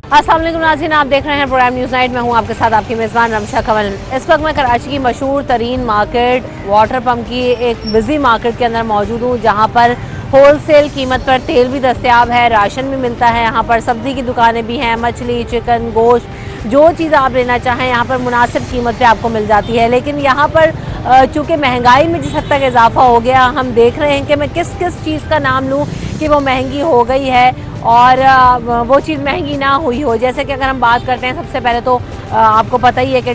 अस्सलाम वालेकुम नाज़रीन, आप देख रहे हैं प्रोग्राम न्यूज़ नाइट। मैं हूं आपके साथ आपकी मेज़बान रमशा कंवल। इस वक्त मैं कराची की मशहूर तरीन मार्केट वाटर पम्प की एक बिजी मार्केट के अंदर मौजूद हूं, जहां पर होलसेल कीमत पर तेल भी दस्तयाब है, राशन भी मिलता है। यहाँ पर सब्ज़ी की दुकानें भी हैं, मछली, चिकन, गोश्त, जो चीज़ आप लेना चाहें यहाँ पर मुनासिब कीमत पे आपको मिल जाती है। लेकिन यहाँ पर चूँकि महंगाई में जिस हद तक इजाफा हो गया, हम देख रहे हैं कि मैं किस किस चीज़ का नाम लूँ कि वो महंगी हो गई है और वो चीज़ महंगी ना हुई हो। जैसे कि अगर हम बात करते हैं, सबसे पहले तो आपको पता ही है कि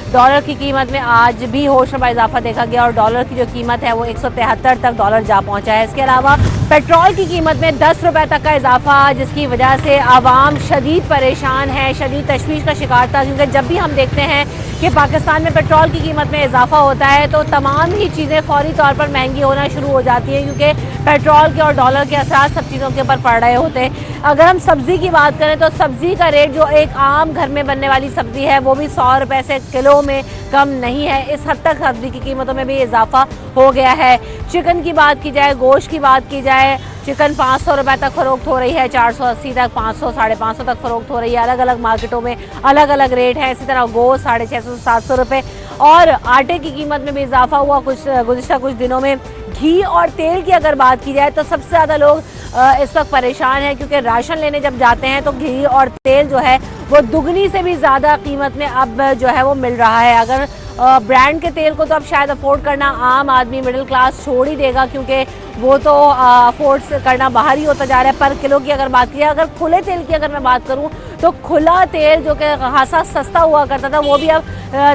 डॉलर की कीमत में आज भी होशरुबा इजाफा देखा गया और डॉलर की जो कीमत है वो 173 तक डॉलर जा पहुंचा है। इसके अलावा पेट्रोल की कीमत में 10 रुपये तक का इजाफा, जिसकी वजह से आवाम शदीद परेशान है, शदीद तशवीश का शिकार था। क्योंकि जब भी हम देखते हैं कि पाकिस्तान में पेट्रोल की कीमत में इजाफा होता है तो तमाम ही चीज़ें फौरी तौर पर महंगी होना शुरू हो जाती हैं, क्योंकि पेट्रोल के और डॉलर के असर सब चीज़ों के ऊपर पड़ रहे होते हैं। अगर हम सब्ज़ी की बात करें तो सब्ज़ी का रेट, जो एक आम घर में बनने वाली सब्ज़ी है, वो भी 100 रुपये से किलो में कम नहीं है। इस हद तक सब्ज़ी की कीमतों में भी इजाफा हो गया है। चिकन की बात की जाए, गोश्त की बात की जाए, चिकन 500 रुपये तक फ़रोख्त हो रही है, 480 तक, 500, 550 तक फ़रोख्त हो रही है। अलग अलग मार्केटों में अलग अलग रेट है। इसी तरह गोश्त 650 से 700 रुपये। और आटे की कीमत में भी इजाफा हुआ गुज़िश्ता कुछ दिनों में। घी और तेल की अगर बात की जाए तो सबसे ज़्यादा लोग इस वक्त परेशान हैं, क्योंकि राशन लेने जब जाते हैं तो घी और तेल जो है वो दुगनी से भी ज़्यादा कीमत में अब जो है वो मिल रहा है। अगर ब्रांड के तेल को तो अब शायद अफोर्ड करना आम आदमी, मिडिल क्लास छोड़ ही देगा, क्योंकि वो तो अफोर्ड करना बाहर ही होता जा रहा है। पर किलो की अगर बात की जाए, अगर खुले तेल की अगर मैं बात करूँ तो खुला तेल जो कि खासा सस्ता हुआ करता था वो भी अब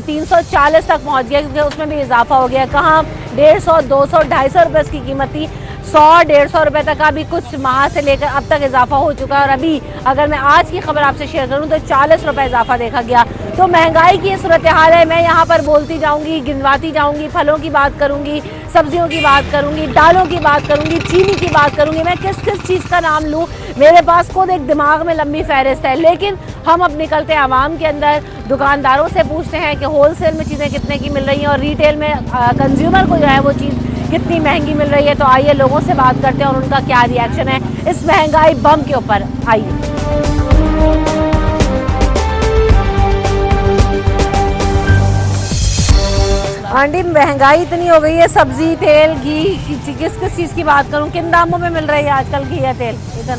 340 तक पहुँच गया, क्योंकि उसमें भी इजाफा हो गया। कहाँ 150, 200, 250 रुपये इसकी कीमत थी, 100-150 रुपये तक का भी कुछ माह से लेकर अब तक इजाफा हो चुका है। और अभी अगर मैं आज की खबर आपसे शेयर करूं तो 40 रुपये इजाफा देखा गया। तो महंगाई की सूरत हाल है। मैं यहाँ पर बोलती जाऊंगी, गिनवाती जाऊंगी, फलों की बात करूंगी, सब्जियों की बात करूंगी, दालों की बात करूंगी, चीनी की बात करूंगी। मैं किस किस चीज़ का नाम लूँ, मेरे पास खुद एक दिमाग में लंबी फहरिस्त है। लेकिन हम अब निकलते हैं आवाम के अंदर, दुकानदारों से पूछते हैं कि होलसेल में चीज़ें कितने की मिल रही हैं और रिटेल में कंज्यूमर को जो है वो चीज़ कितनी महंगी मिल रही है। तो आइए लोगों से बात करते हैं और उनका क्या रिएक्शन है इस महंगाई बम के ऊपर। आइए। आंटी, महंगाई इतनी हो गई है, सब्जी, तेल, घी, किस किस चीज़ की बात करूं, किन दामों में मिल रही है आजकल घी या तेल? इधर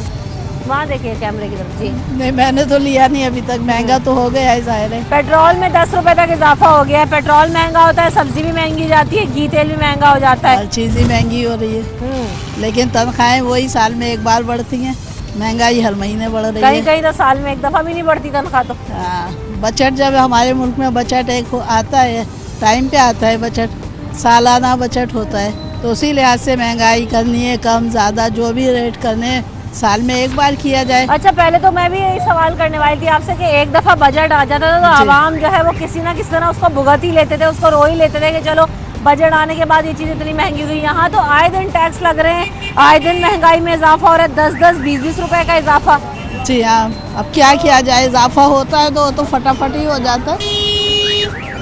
वहाँ देखिए कैमरे की तरफ। जी नहीं, मैंने तो लिया नहीं अभी तक। महंगा तो हो गया है, ज़ाहिर है। पेट्रोल में 10 रुपए तक इजाफा हो गया है। पेट्रोल महंगा होता है, सब्जी भी महंगी जाती है, घी तेल भी महंगा हो जाता है, हर चीज़ ही महंगी हो रही है। लेकिन तनख्वाहें वही साल में एक बार बढ़ती हैं, महंगाई हर महीने बढ़ रही है। कहीं कहीं तो साल में एक दफ़ा भी नहीं बढ़ती तनख्वाह। तो बजट, जब हमारे मुल्क में बजट एक आता है, टाइम पे आता है बजट, सालाना बजट होता है, तो उसी लिहाज से महंगाई करनी है कम ज़्यादा, जो भी रेट करने हैं साल में एक बार किया जाए। अच्छा, पहले तो मैं भी यही सवाल करने वाली थी आपसे कि एक दफ़ा बजट आ जाता था तो आवाम जो है वो किसी ना किसी तरह उसको भुगत ही लेते थे, उसको रो ही लेते थे कि चलो बजट आने के बाद ये चीज़ इतनी महंगी हुई। यहाँ तो आए दिन टैक्स लग रहे हैं, आए दिन महंगाई में इजाफा हो रहा है, 10-10, 20-20 रुपए का इजाफा। जी हाँ, अब क्या किया जाए, इजाफा होता है तो फटाफट ही हो जाता है,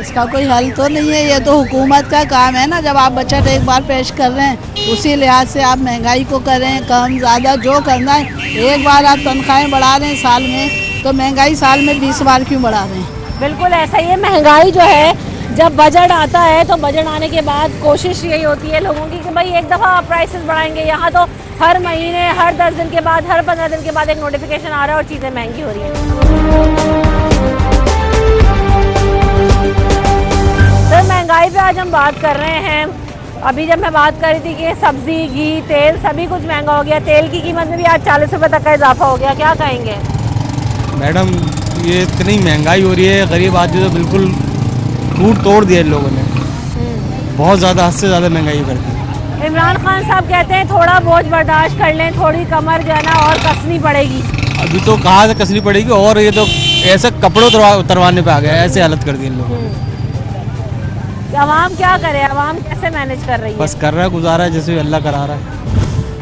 इसका कोई हल तो नहीं है। ये तो हुकूमत का काम है ना, जब आप बजट एक बार पेश कर रहे हैं उसी लिहाज से आप महंगाई को करें, कम ज़्यादा जो करना है। एक बार आप तनख्वाहें बढ़ा रहे हैं साल में, तो महंगाई साल में 20 बार क्यों बढ़ा रहे हैं? बिल्कुल ऐसा ही है। महंगाई जो है, जब बजट आता है तो बजट आने के बाद कोशिश यही होती है लोगों की कि भाई एक दफ़ा आप प्राइसेस बढ़ाएंगे। यहाँ तो हर महीने, हर 10 दिन के बाद, हर 15 दिन के बाद एक नोटिफिकेशन आ रहा है और चीज़ें महंगी हो रही हैं। तो महंगाई पे आज हम बात कर रहे हैं। अभी जब मैं बात कर रही थी कि सब्जी, घी, तेल सभी कुछ महंगा हो गया, तेल की कीमत में भी आज 40 रुपये तक का इजाफा हो गया। क्या कहेंगे मैडम? ये इतनी महंगाई हो रही है, गरीब आदमी तो बिल्कुल टूट तोड़ दिया इन लोगों ने। बहुत ज़्यादा, हद से ज़्यादा महंगाई करती है। इमरान खान साहब कहते हैं थोड़ा बोझ बर्दाश्त कर लें, थोड़ी कमर जो है ना और कसनी पड़ेगी। अभी तो कहाँ से कसनी पड़ेगी, और ये तो ऐसे कपड़ों उतरवाने पे आ गया, ऐसे हालत कर दी इन लोगों ने। आवाम क्या करे, आवाम कैसे मैनेज कर रही है? बस कर रहा है, गुजारा है जैसे अल्लाह करा रहा है।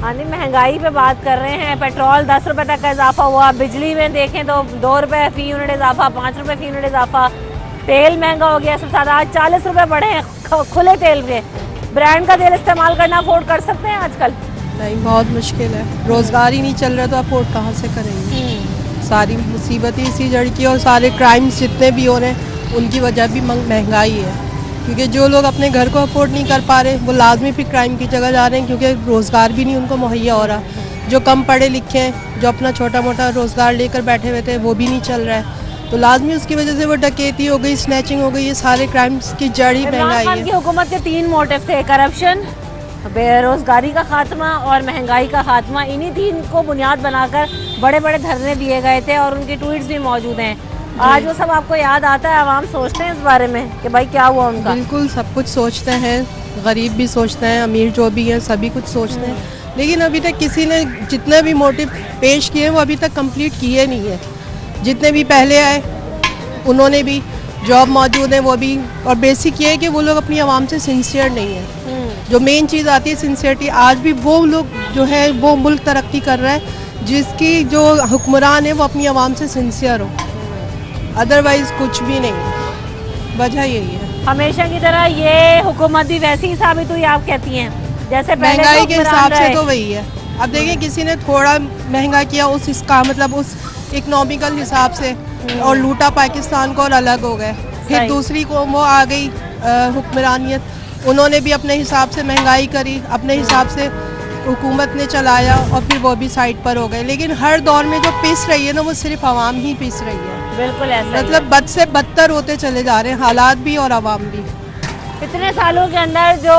हाँ, महंगाई पे बात कर रहे हैं। पेट्रोल 10 रुपये तक का इजाफा हुआ, बिजली में देखें तो 2 रुपये फी यूनिट इजाफा, 5 रुपये फी यूनिट इजाफा। तेल महंगा हो गया सबसे ज़्यादा, आज 40 रुपये बढ़े हैं खुले तेल के। ब्रांड का तेल इस्तेमाल करना अफोर्ड कर सकते हैं आजकल? नहीं, बहुत मुश्किल है। रोज़गार ही नहीं चल रहा तो अफोर्ड कहाँ से करेंगे? सारी मुसीबतें इसी जड़ की, और सारे क्राइम्स जितने भी हो रहे हैं उनकी वजह भी महंगाई है। क्योंकि जो लोग अपने घर को अफोर्ड नहीं कर पा रहे वो लाजमी फिर क्राइम की जगह जा रहे हैं, क्योंकि रोज़गार भी नहीं उनको मुहैया हो रहा। जो कम पढ़े लिखे हैं, जो अपना छोटा मोटा रोज़गार लेकर बैठे हुए थे, वो भी नहीं चल रहा है, तो लाजमी उसकी वजह से वो डकैती हो गई, स्नैचिंग हो गई, ये सारे क्राइम्स की जड़ ही महंगाई इमरान खान की है। हुकूमत के 3 मोटिव थे, करप्शन, बेरोजगारी का खात्मा और महंगाई का खात्मा। इन्हीं 3 को बुनियाद बनाकर बड़े बड़े धरने दिए गए थे और उनके ट्वीट्स भी मौजूद हैं। आज वो सब आपको याद आता है? आवाम सोचते हैं इस बारे में कि भाई क्या हुआ उनका? बिल्कुल सब कुछ सोचते हैं, गरीब भी सोचते हैं, अमीर जो भी हैं सभी कुछ सोचते हैं, लेकिन अभी तक किसी ने जितने भी मोटिव पेश किए वो अभी तक कंप्लीट किए नहीं है। जितने भी पहले आए उन्होंने भी, जॉब मौजूद है वो भी, और बेसिक ये है कि वो लोग अपनी आवाम से सिंसियर नहीं है। जो मेन चीज़ आती है सिंसियरिटी, आज भी वो लोग जो है वो मुल्क तरक्की कर रहा है जिसकी जो हुक्मरान है वो अपनी आवाम से सिंसियर हो, अदरवाइज कुछ भी नहीं। वजह यही है। हमेशा की तरह ये हुकूमत भी वैसी ही साबित हुई, आप कहती हैं जैसे पहले महंगाई के हुक्मरान हिसाब से रहे। तो वही है। अब देखिए किसी ने थोड़ा महंगा किया उस इसका मतलब उस इकोनॉमिकल हिसाब से, और लूटा पाकिस्तान को और अलग हो गए। फिर सही। दूसरी को वो आ गई हुक्मरानियत, उन्होंने भी अपने हिसाब से महंगाई करी, अपने हिसाब से हुकूमत ने चलाया, और फिर वो भी साइड पर हो गए। लेकिन हर दौर में जो पिस रही है ना वो सिर्फ आवाम ही पिस रही है। बिल्कुल ऐसा ही मतलब बद से बदतर होते चले जा रहे हैं हालात भी और आवाम भी। इतने सालों के अंदर जो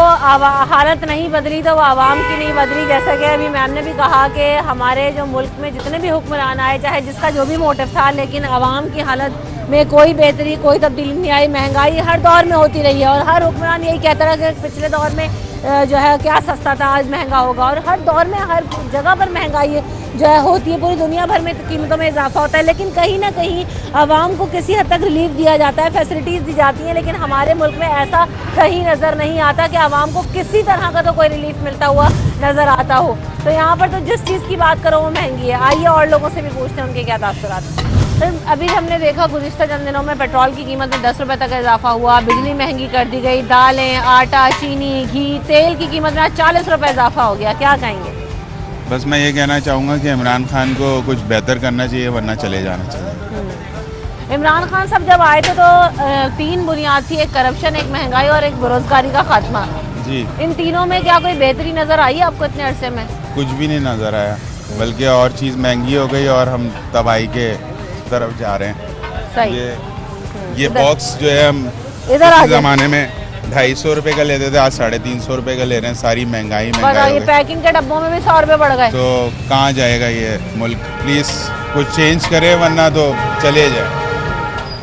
हालत नहीं बदली तो वो आवाम की नहीं बदली। जैसा कि अभी मैम ने भी कहा कि हमारे जो मुल्क में जितने भी हुक्मरान आए, चाहे जिसका जो भी मोटिव था, लेकिन आवाम की हालत में कोई बेहतरी, कोई तब्दीली नहीं आई। महंगाई हर दौर में होती रही है और हर हुक्मरान यही कहता रहा कि पिछले दौर में जो है क्या सस्ता था, आज महंगा होगा। और हर दौर में हर जगह पर महंगाई जो है होती है, पूरी दुनिया भर में कीमतों में इजाफा होता है। लेकिन कहीं ना कहीं आवाम को किसी हद तक रिलीफ दिया जाता है, फैसिलिटीज़ दी जाती हैं, लेकिन हमारे मुल्क में ऐसा कहीं नज़र नहीं आता कि आवाम को किसी तरह का तो कोई रिलीफ मिलता हुआ नज़र आता हो। तो यहाँ पर तो जिस चीज़ की बात करो वो महंगी है। आइए और लोगों से भी पूछते हैं उनके क्या तासुरात हैं। तो अभी हमने देखा गुज़िश्ता चंद दिनों में पेट्रोल की कीमत में 10 रुपये तक इजाफा हुआ, बिजली महंगी कर दी गई, दालें, आटा, चीनी, घी, तेल की कीमत में आज 40 रुपये इजाफा हो गया। क्या कहेंगे? बस मैं ये कहना चाहूँगा कि इमरान खान को कुछ बेहतर करना चाहिए, वरना चले जाना चाहिए। इमरान खान साहब जब आए थे तो 3 बुनियाद थी, एक करप्शन, एक महंगाई और एक बेरोजगारी का खात्मा। जी, इन तीनों में क्या कोई बेहतरी नज़र आई आपको इतने अरसे में? कुछ भी नहीं नज़र आया, बल्कि और चीज़ महंगी हो गई और हम तबाही के तरफ जा रहे हैं। सही। ये बॉक्स जो है हम इधर आ इस जाओ। ज़माने में 250 रुपये का लेते थे, आज 350 रुपये का ले रहे हैं। सारी महंगाई बताओ, हो ये गई, पैकिंग के डब्बों में भी 100 रुपये बढ़ गए। तो कहाँ जाएगा ये मुल्क? प्लीज़ कुछ चेंज करे, वरना तो चले जाए।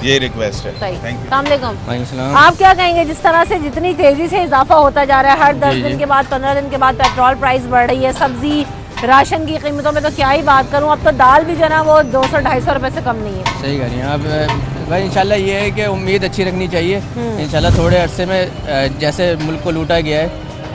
ये रिक्वेस्ट है। सही। Thank you. अस्सलाम वालेकुम। आप क्या कहेंगे जिस तरह से जितनी तेजी से इजाफा होता जा रहा है, हर 10 दिन के बाद, 15 दिन के बाद पेट्रोल प्राइस बढ़ रही है, सब्जी राशन की कीमतों में तो क्या ही बात करूं, अब तो दाल भी जो ना वो 200-250 रुपए से कम नहीं है। सही कह रही हैं आप। भाई इंशाल्लाह ये है कि उम्मीद अच्छी रखनी चाहिए। इंशाल्लाह थोड़े अरसे में जैसे मुल्क को लूटा गया है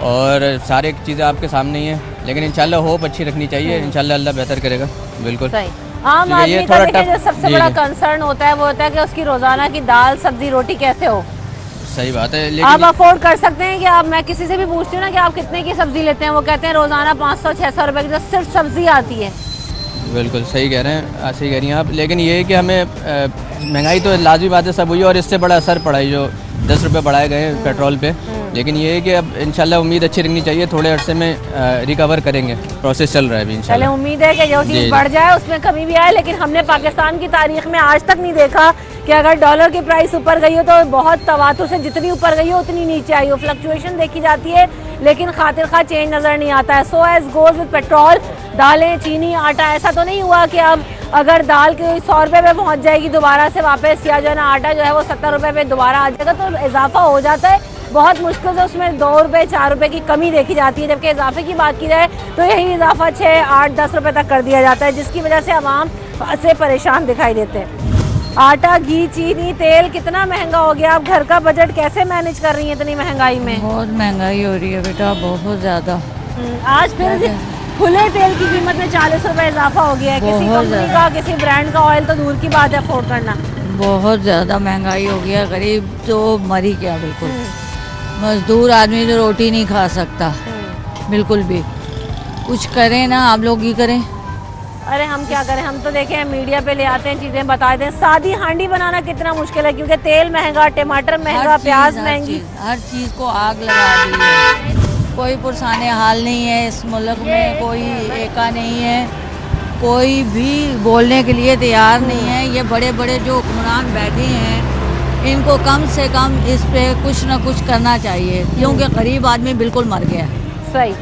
और सारे चीज़ें आपके सामने ही हैं, लेकिन इंशाल्लाह होप अच्छी रखनी चाहिए। इंशाल्लाह अल्लाह बेहतर करेगा। बिल्कुल सही। आम ठीक है, ये आदमी का थोड़ा देखिए टफ- जो सबसे जी, बड़ा जी। कंसर्न होता है वो होता है कि उसकी रोजाना की दाल, सब्जी, रोटी कैसे हो। सही बात है, आप लेकिन अफोर्ड कर सकते हैं कि आप, मैं किसी से भी पूछती हूँ ना कि आप कितने की सब्जी लेते हैं, वो कहते हैं रोजाना 500-600 रुपए की जो सिर्फ सब्जी आती है। बिल्कुल सही कह रहे हैं, सही कह रही हैं आप। लेकिन ये है कि हमें महंगाई तो लाजमी बात है सब हुई, और इससे बड़ा असर पड़ा है जो 10 रुपये बढ़ाए गए हैं पेट्रोल पे। लेकिन ये है कि अब इंशाल्लाह उम्मीद अच्छी रखनी चाहिए, थोड़े अरसे में रिकवर करेंगे। प्रोसेस चल रहा है अभी पहले इंशाल्लाह। उम्मीद है कि जो जी, चीज़ जी। बढ़ जाए उसमें कमी भी आए, लेकिन हमने पाकिस्तान की तारीख में आज तक नहीं देखा कि अगर डॉलर की प्राइस ऊपर गई हो तो बहुत तवातुर से जितनी ऊपर गई हो उतनी नीचे आई हो। फ्लक्चुएशन देखी जाती है लेकिन खातिर खा चेंज नज़र नहीं आता है। So as goes with petrol, दालें, चीनी, आटा, ऐसा तो नहीं हुआ कि अब अगर दाल के 100 रुपये पे पहुँच जाएगी दोबारा से वापस, या जो है ना आटा जो है वो 70 रुपये पे दोबारा आ जाएगा, तो इजाफा हो जाता है। बहुत मुश्किल से उसमें 2 रुपये 4 रुपये की कमी देखी जाती है, जबकि इजाफे की बात की जाए तो यही इजाफा 6, 8, 10 रुपये तक कर दिया जाता है, जिसकी वजह से आवाम से परेशान दिखाई देते हैं। आटा, घी, चीनी, तेल कितना महंगा हो गया। आप घर का बजट कैसे मैनेज कर रही हैं इतनी महंगाई में? बहुत महंगाई हो रही है बेटा, बहुत ज़्यादा। आज फिर खुले तेल की कीमत में 40 रुपये इजाफा हो गया है। किसी बहुत कंपनी का, किसी ब्रांड का ऑयल तो दूर की बात है अफोर्ड करना। बहुत ज़्यादा महंगाई हो गया, गरीब तो मर ही गया बिल्कुल। मजदूर आदमी तो रोटी नहीं खा सकता बिल्कुल भी। कुछ करें ना, आप लोग ही करें। अरे हम क्या करें, हम तो देखें मीडिया पे ले आते हैं चीजें, बताते हैं। सादी हांडी बनाना कितना मुश्किल है, क्योंकि तेल महंगा, टमाटर महंगा, प्याज महंगी, हर चीज को आग लगा दी है। कोई पुरसाने हाल नहीं है इस मुल्क में, कोई एका नहीं है, कोई भी बोलने के लिए तैयार नहीं है। ये बड़े बड़े जो हुक्मरान बैठे हैं, इनको कम से कम इस पे कुछ ना कुछ करना चाहिए, क्योंकि गरीब आदमी बिल्कुल मर गया है। सही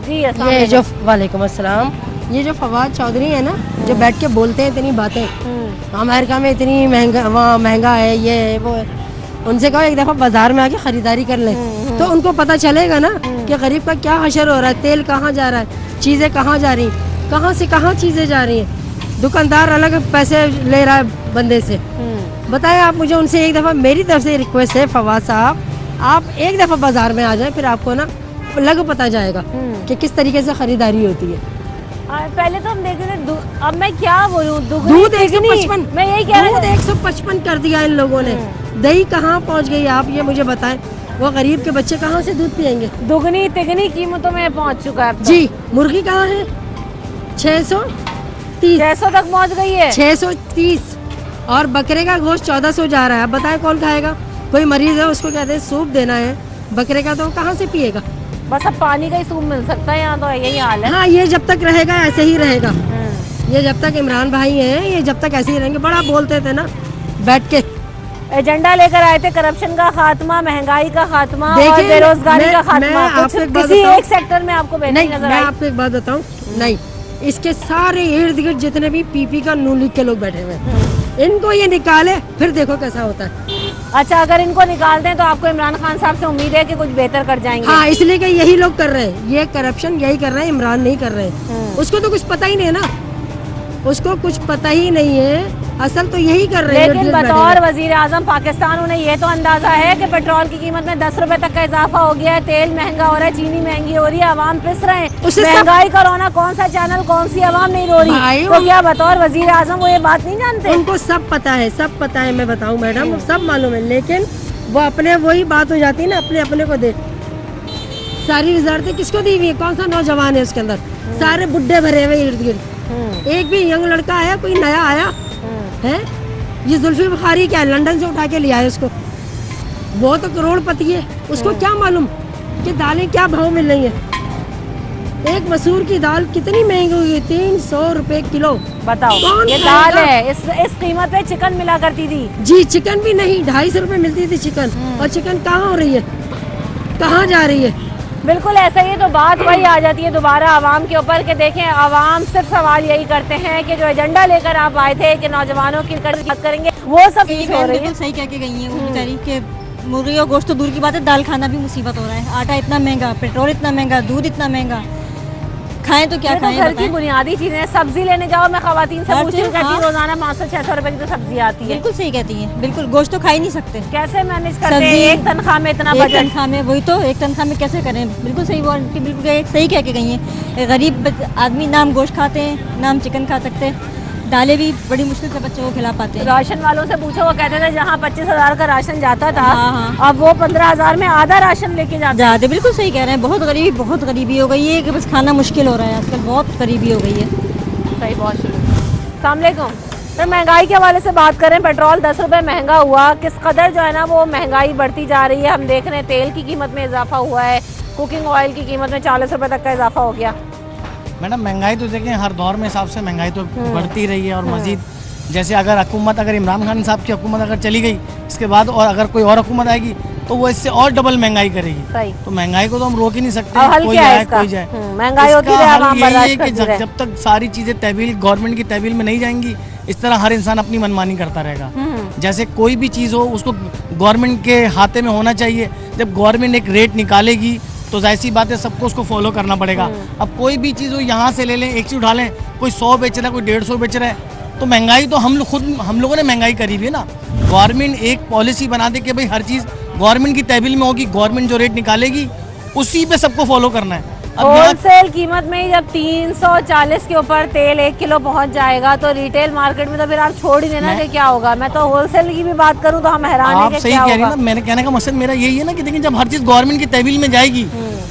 जी। ये जो वालेकुम अस्सलाम, ये जो फवाद चौधरी है ना, जो बैठ के बोलते हैं इतनी बातें, अमेरिका में इतनी महंगा, वहाँ महंगा है, ये है वो है, उनसे कहो एक दफ़ा बाजार में आके ख़रीदारी कर लें तो उनको पता चलेगा ना कि गरीब का क्या हशर हो रहा है, तेल कहाँ जा रहा है, चीज़ें कहाँ जा रही, कहाँ से कहाँ चीज़ें जा रही हैं। दुकानदार अलग पैसे ले रहा है बंदे से। बताएं आप मुझे, उनसे एक दफ़ा मेरी तरफ से रिक्वेस्ट है फवाद साहब, आप एक दफ़ा बाजार में आ जाएं, फिर आपको ना लग पता जाएगा कि किस तरीके से ख़रीदारी होती है। पहले तो हम देखते थे, अब मैं क्या बोलूं, दूध 155, मैं यही कह रहा दूध 155 कर दिया इन लोगों ने। दही कहाँ पहुँच गई आप ये मुझे बताएं, वो गरीब के बच्चे कहाँ से दूध पियेंगे? दुगनी तिगनी कीमतों में पहुंच चुका है अब तो। जी, मुर्गी कहाँ है? 630 तक पहुंच गई है, 630, और बकरे का गोश्त 1400 जा रहा है। अब बताएं कौन खाएगा? कोई मरीज है उसको कहते हैं सूप देना है, बकरे का तो कहाँ से पिएगा? बस अब पानी का ही सूप मिल सकता है, यहाँ तो यही हाल है। हाँ, ये जब तक रहेगा ऐसे ही रहेगा। ये जब तक इमरान भाई हैं, ये जब तक ऐसे ही रहेंगे। बड़ा बोलते थे ना बैठ के, एजेंडा लेकर आए थे करप्शन का खात्मा, महंगाई का खात्मा और देखिए, बेरोजगारी का खात्मा। मैं आपको एक बात किसी बताऊं? एक सेक्टर में आपको बेहतरी नहीं, नजर मैं आई? आपको एक बात बताऊं, नहीं, इसके सारे इर्द गिर्द जितने भी पीपी का नून लिख के लोग बैठे हुए हैं, इनको ये निकाले फिर देखो कैसा होता है। अच्छा, अगर इनको निकाल दें तो आपको इमरान खान साहब से उम्मीद है कि कुछ बेहतर कर जाएंगे? हाँ, इसलिए कि यही लोग कर रहे हैं, ये करप्शन यही कर रहे हैं, इमरान नहीं कर रहे हैं। उसको तो कुछ पता ही नहीं है ना, उसको कुछ पता ही नहीं है, असल तो यही कर रहे हैं। लेकिन बतौर वजीर आजम पाकिस्तान उन्हें ये तो अंदाजा है कि पेट्रोल की कीमत में 10 रुपए तक का इजाफा हो गया है, तेल महंगा हो रहा है, चीनी महंगी हो रही है, आवाम पिस रहे हैं। महंगाई का रोना कौन सा चैनल, कौन सी आवाम नहीं रो रही, तो क्या बतौर वजीर आजम वो ये बात नहीं जानते? उनको सब पता है, सब पता है, मैं बताऊं मैडम, सब मालूम है, लेकिन वो अपने वही बात हो जाती है ना, अपने अपने को दे। सारी वजारतें किसको दी हुई है? कौन सा नौजवान है उसके अंदर? सारे बुड्ढे भरे हुए इर्द गिर्द, एक भी यंग लड़का आया, कोई नया आया है? ये जुल्फी बुखारी क्या है, लंदन से उठा के लिया है उसको, वो तो करोड़पति है, उसको क्या मालूम कि दालें क्या भाव मिल रही है। एक मसूर की दाल कितनी महंगी हुई है, 300 रुपए किलो। बताओ, ये दाल है, इस कीमत पे चिकन मिला करती थी। जी, चिकन भी नहीं, 250 रुपए मिलती थी चिकन, और चिकन कहाँ हो रही है, कहाँ जा रही है? बिल्कुल ऐसा ही। तो बात वही आ जाती है दोबारा आवाम के ऊपर कि देखें, आवाम सिर्फ सवाल यही करते हैं कि जो एजेंडा लेकर आप आए थे कि नौजवानों की बात करेंगे, वो सब चीज हो रही है। सही कह के गई है वो बेचारी के, मुर्गी और गोश्त तो दूर की बात है, दाल खाना भी मुसीबत हो रहा है। आटा इतना महंगा, पेट्रोल इतना महंगा, दूध इतना महंगा, खाएं तो क्या खाएं? घर की बुनियादी चीजें, सब्जी लेने जाओ, मैं खवातीन से पूछती हूँ, कहती रोजाना 500-600 रुपए की तो सब्जी आती है। बिल्कुल सही कहती हैं, बिल्कुल गोश्त तो खा ही नहीं सकते। कैसे मैनेज करते हैं एक तनख्वाह में इतना बजट? तनख्वाह में, वही तो, एक तनख्वाह में कैसे करें? बिल्कुल सही, वो आंटी बिल्कुल सही कह के गई हैं। गरीब आदमी नाम गोश्त खाते हैं, नाम चिकन खा सकते हैं, दालें भी बड़ी मुश्किल से बच्चों को खिला पाते हैं। राशन वालों से पूछो, वो कहते थे जहाँ 25,000 का राशन जाता था, हाँ। अब वो 15,000 में आधा राशन लेके जाते। बिल्कुल सही कह रहे हैं, बहुत गरीबी हो गई है कि बस खाना मुश्किल हो रहा है आजकल, बहुत गरीबी हो गई है। सही, बहुत शुक्रिया। अस्सलाम वालेकुम। तो महंगाई के हवाले से बात करें, पेट्रोल 10 रुपए महंगा हुआ, किस कदर जो है ना वो महंगाई बढ़ती जा रही है। हम देख रहे हैं तेल की कीमत में इजाफा हुआ है, कुकिंग ऑयल की कीमत में 40 रुपए तक का इजाफा हो गया। मैडम महंगाई तो देखें हर दौर में हिसाब से महंगाई तो बढ़ती रही है, और मजीद जैसे अगर हुकूमत, अगर इमरान खान साहब की हुकूमत अगर चली गई, इसके बाद और अगर कोई और हुकूमत आएगी तो वो इससे और डबल महंगाई करेगी। तो महंगाई को तो हम रोक ही नहीं सकते, कोई आए कोई जाए, महंगाई होती है, जब तक सारी चीजें तहवील गवर्नमेंट की तहवील में नहीं जाएंगी, इस तरह हर इंसान अपनी मनमानी करता रहेगा। जैसे कोई भी चीज़ हो उसको गवर्नमेंट के हाथे में होना चाहिए। जब गवर्नमेंट एक रेट निकालेगी तो जाहिर सी बात है सबको उसको फॉलो करना पड़ेगा। अब कोई भी चीज़ हो यहाँ से ले लें, एक चीज़ उठा लें, कोई 100 बेच रहा है, कोई 150 बेच रहा है, तो महंगाई तो हम लोगों ने महंगाई करी हुई है ना। गवर्नमेंट एक पॉलिसी बना दे कि भाई हर चीज़ गवर्नमेंट की तहवील में होगी, गवर्नमेंट जो रेट निकालेगी उसी पे सबको फॉलो करना है। होलसेल कीमत में ही जब 340 के ऊपर तेल 1 किलो पहुंच जाएगा तो रिटेल मार्केट में तो फिर आप छोड़ ही देना कि क्या होगा। मैं तो होलसेल की भी बात करूं तो हम हैरान हैं कि सही कह रही है ना। मैंने कहने का मकसद मेरा यही है ना कि देखिए जब हर चीज़ गवर्नमेंट की तहवील में जाएगी